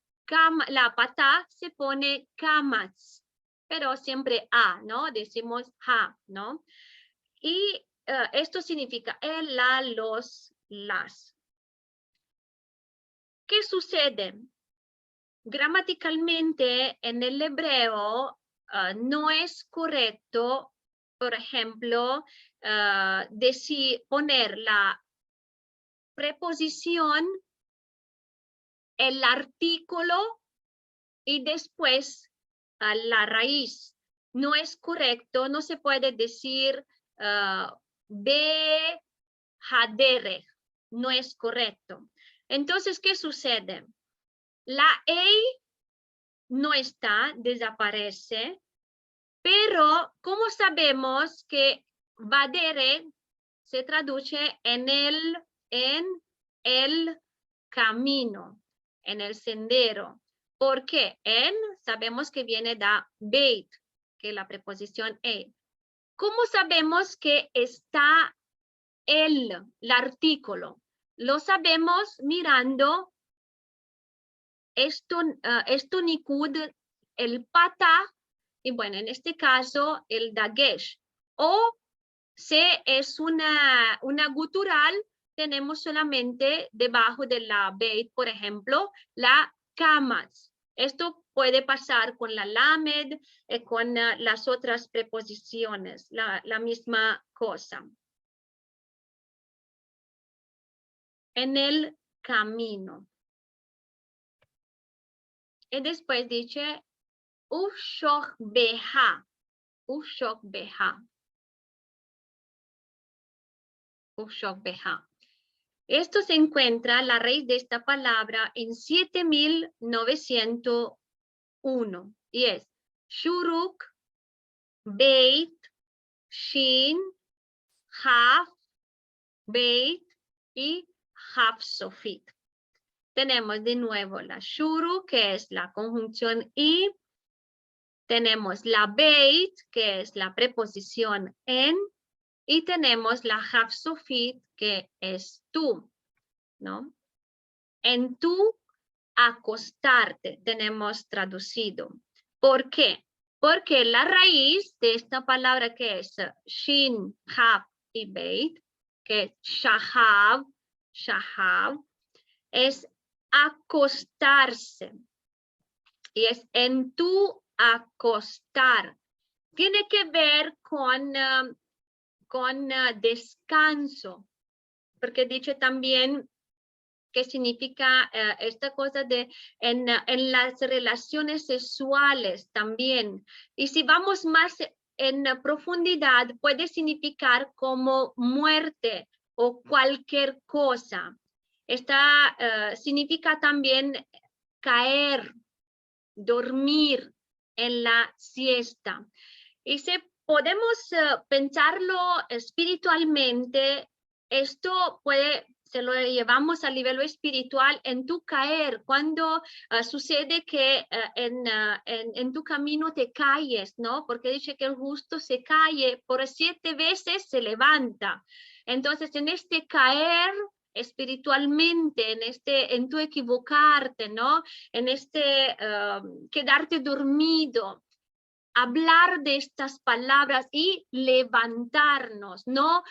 patá se pone kamats, pero siempre a, ¿no? Decimos ha, ¿no? Y esto significa el, la, los, las. ¿Qué sucede? Gramaticalmente en el hebreo no es correcto, por ejemplo, poner la preposición, el artículo y después la raíz. No es correcto, no se puede decir be haderech, no es correcto. Entonces, ¿qué sucede? La E no está, desaparece, pero ¿cómo sabemos que vadere se traduce en el camino, en el sendero? Porque en sabemos que viene de beit, que es la preposición e. ¿Cómo sabemos que está el artículo? Lo sabemos mirando esto nikud, el patá, y bueno, en este caso el dagesh. O si es una gutural, tenemos solamente debajo de la beit, por ejemplo, la kamas. Esto puede pasar con la lamed, con las otras preposiciones, la misma cosa. En el camino. Y después dice, Ushok beha. Ushok beha. Ushok beha. Esto se encuentra, la raíz de esta palabra, en 7901. Y es Shuruk, Beit, Shin, Haf, Beit y Haf Sofit. Tenemos de nuevo la Shuru, que es la conjunción y. Tenemos la Beit, que es la preposición en. Y tenemos la Haf Sofit, que es tú, ¿no? En tú acostarte, tenemos traducido. ¿Por qué? Porque la raíz de esta palabra que es Shin, Haf y Beit, que es Shahav, es acostarse. Y es en tu acostar. Tiene que ver con descanso. Porque dice también que significa esta cosa de en las relaciones sexuales también. Y si vamos más en profundidad, puede significar como muerte o cualquier cosa. Esta significa también caer, dormir en la siesta. Y se podemos pensarlo espiritualmente. Esto puede, se lo llevamos al nivel espiritual en tu caer, cuando sucede que en tu camino te calles, ¿no? Porque dice que el justo se cae, por 7 veces se levanta. Entonces, en este caer espiritualmente, en tu equivocarte, ¿no? En este quedarte dormido, hablar de estas palabras y levantarnos, no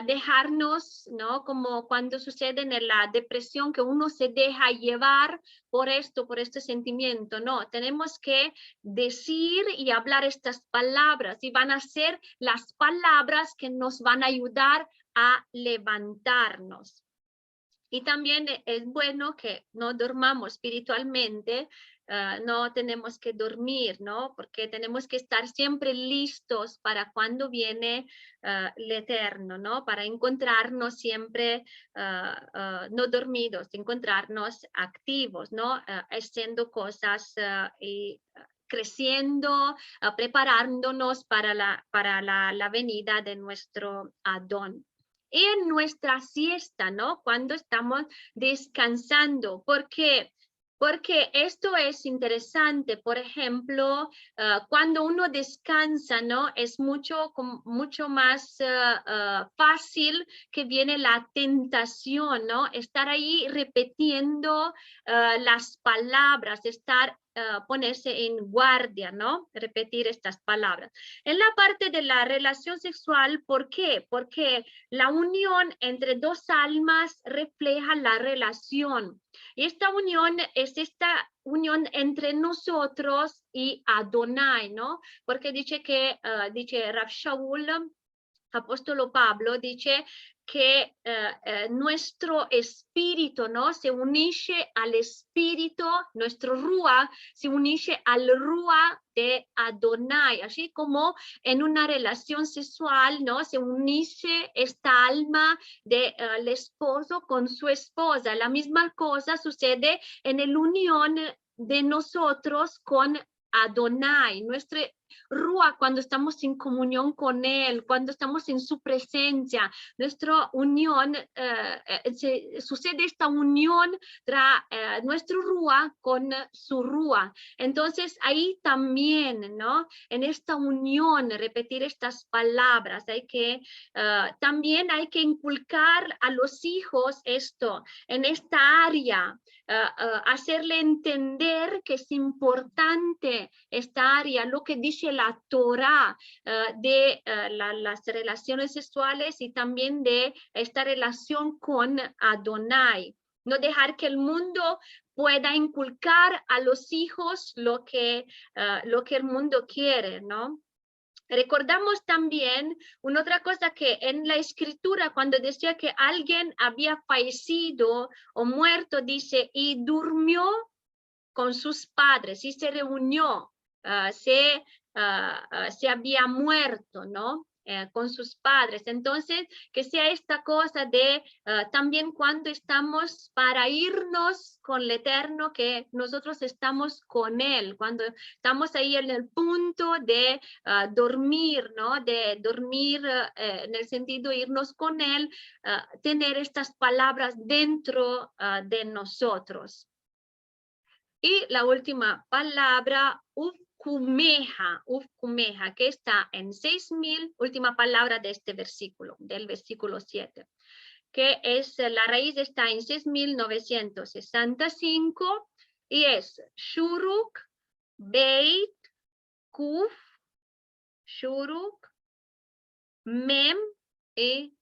dejarnos, ¿no? Como cuando sucede en la depresión, que uno se deja llevar por esto, por este sentimiento. No, tenemos que decir y hablar estas palabras, y van a ser las palabras que nos van a ayudar a levantarnos. Y también es bueno que no dormamos espiritualmente, no tenemos que dormir, ¿no? Porque tenemos que estar siempre listos para cuando viene el Eterno, ¿no? Para encontrarnos siempre no dormidos, encontrarnos activos, ¿no? Haciendo cosas y creciendo, preparándonos para la venida de nuestro Adón. Y en nuestra siesta, ¿no? Cuando estamos descansando. ¿Por qué? Porque esto es interesante. Por ejemplo, cuando uno descansa, ¿no? Es mucho más fácil que viene la tentación, ¿no? Estar ahí repitiendo las palabras, ponerse en guardia, ¿no? Repetir estas palabras. En la parte de la relación sexual, ¿por qué? Porque la unión entre dos almas refleja la relación. Y esta unión es esta unión entre nosotros y Adonai, ¿no? Porque dice dice Rav Shaul, apóstolo Pablo, dice que nuestro espíritu, ¿no? Se unice al espíritu, nuestro Ruach se unice al Ruach de Adonai, así como en una relación sexual, ¿no? Se unice esta alma del esposo con su esposa. La misma cosa sucede en la unión de nosotros con Adonai, nuestro Ruach, cuando estamos en comunión con Él, cuando estamos en su presencia, nuestra unión, sucede esta unión entre nuestro Ruach con su Ruach. Entonces ahí también, ¿no? En esta unión, repetir estas palabras, también hay que inculcar a los hijos esto, en esta área, hacerle entender que es importante esta área, lo que dice la Torá de las relaciones sexuales y también de esta relación con Adonai. No dejar que el mundo pueda inculcar a los hijos lo que el mundo quiere, ¿no? Recordamos también una otra cosa, que en la escritura, cuando decía que alguien había fallecido o muerto, dice, y durmió con sus padres y se reunió, se había muerto, ¿no? Con sus padres. Entonces, que sea esta cosa de también cuando estamos para irnos con el Eterno, que nosotros estamos con Él, cuando estamos ahí en el punto de dormir, ¿no? De dormir en el sentido de irnos con Él, tener estas palabras dentro de nosotros. Y la última palabra, ufkumeja, que está en 6000, última palabra de este versículo, del versículo 7, que es, la raíz está en 6965 y es shuruk, beit, kuf, shuruk, mem y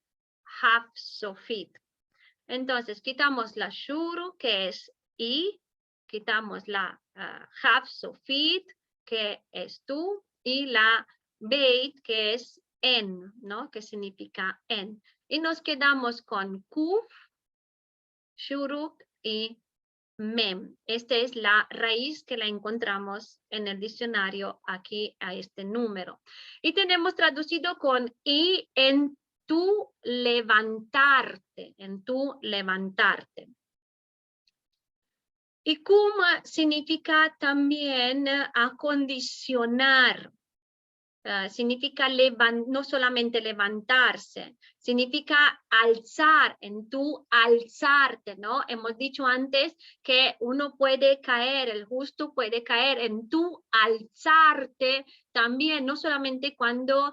hafsofit. Entonces quitamos la shuruk, que es i, quitamos la hafsofit, que es tú, y la beit, que es en, ¿no? Que significa en. Y nos quedamos con kuf, shuruk y mem. Esta es la raíz que la encontramos en el diccionario aquí a este número. Y tenemos traducido con y en tu levantarte, en tu levantarte. Y kuma significa también acondicionar. significa no solamente levantarse, significa alzar, en tu alzarte, ¿no? Hemos dicho antes que uno puede caer, el justo puede caer, en tu alzarte también, no solamente cuando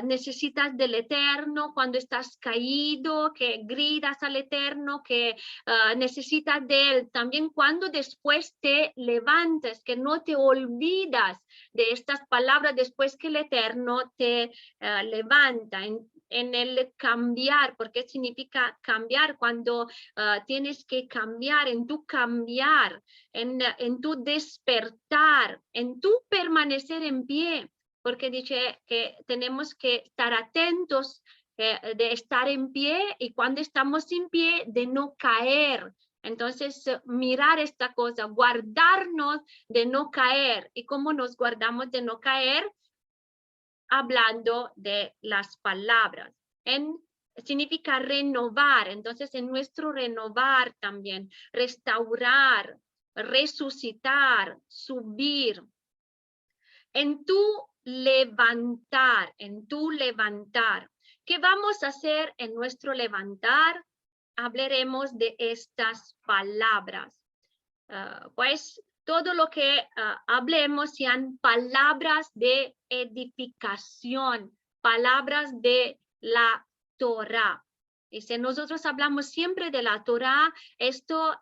necesitas del Eterno, cuando estás caído, que gritas al Eterno, que necesitas de Él, también cuando después te levantes, que no te olvidas de estas palabras después que el Eterno te levanta, en el cambiar, porque significa cambiar, cuando tienes que cambiar, en tu cambiar, en tu despertar, en tu permanecer en pie, porque dice que tenemos que estar atentos de estar en pie, y cuando estamos en pie de no caer. Entonces, mirar esta cosa, guardarnos de no caer. ¿Y cómo nos guardamos de no caer? Hablando de las palabras. Significa renovar. Entonces, en nuestro renovar también, restaurar, resucitar, subir. En tu levantar, ¿Qué vamos a hacer en nuestro levantar? Hablaremos de estas palabras. Pues todo lo que hablemos sean palabras de edificación, palabras de la Torá. Y si nosotros hablamos siempre de la Torá, esto,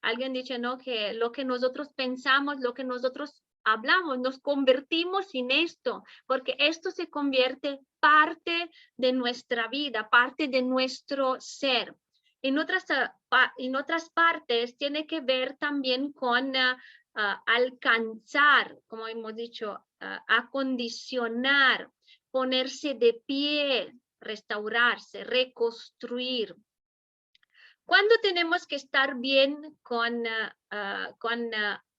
alguien dice, ¿no? Que lo que nosotros pensamos, lo que nosotros hablamos, nos convertimos en esto, porque esto se convierte parte de nuestra vida, parte de nuestro ser. En otras partes tiene que ver también con alcanzar, como hemos dicho, acondicionar, ponerse de pie, restaurarse, reconstruir. ¿Cuándo tenemos que estar bien con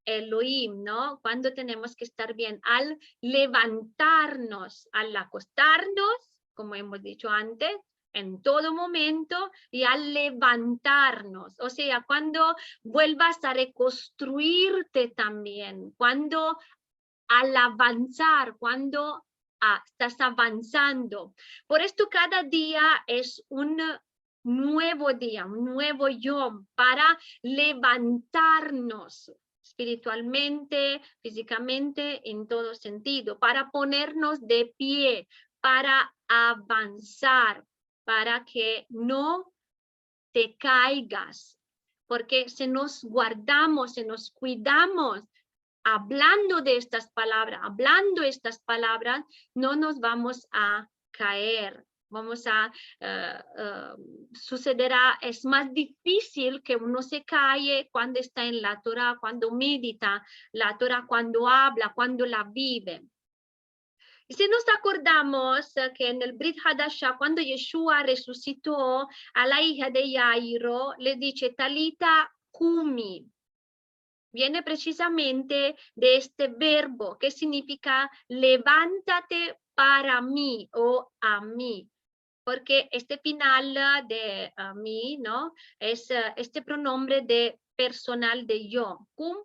Elohim, ¿no? ¿Cuándo tenemos que estar bien? Al levantarnos, al acostarnos, como hemos dicho antes, en todo momento, y al levantarnos. O sea, cuando vuelvas a reconstruirte también, cuando al avanzar, cuando estás avanzando. Por esto cada día es un nuevo día, un nuevo yom para levantarnos espiritualmente, físicamente, en todo sentido, para ponernos de pie, para avanzar, para que no te caigas, porque si nos guardamos, si nos cuidamos, hablando de estas palabras, no nos vamos a caer. Sucederá, es más difícil que uno se cae cuando está en la Torah, cuando medita la Torah, cuando habla, cuando la vive. Y si nos acordamos que en el Brit Hadashah, cuando Yeshua resucitó a la hija de Jairo, le dice, Talita Kumi. Viene precisamente de este verbo que significa levántate para mí o a mí. Porque este final de mí, ¿no? Es este pronombre de personal de yo. Kum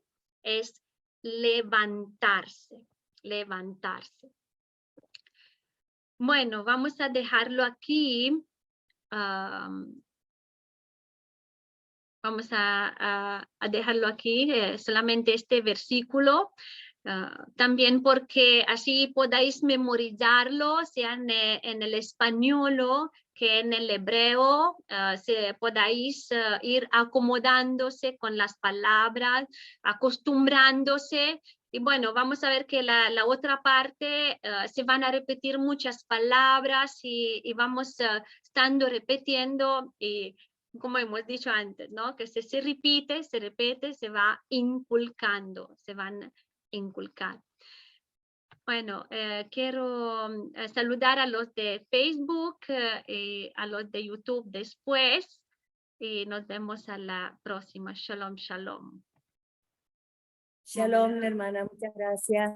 es levantarse, levantarse. Bueno, vamos a dejarlo aquí. Vamos a dejarlo aquí, solamente este versículo. También porque así podáis memorizarlo, sea en el español que en el hebreo, podáis ir acomodándose con las palabras, acostumbrándose. Y bueno, vamos a ver que la otra parte se van a repetir muchas palabras y vamos estando repitiendo, y como hemos dicho antes, ¿no? Que se repite, se va inculcando, se van inculcar. Bueno, quiero saludar a los de Facebook y a los de YouTube después, y nos vemos a la próxima. Shalom, shalom. Shalom, hermana, muchas gracias.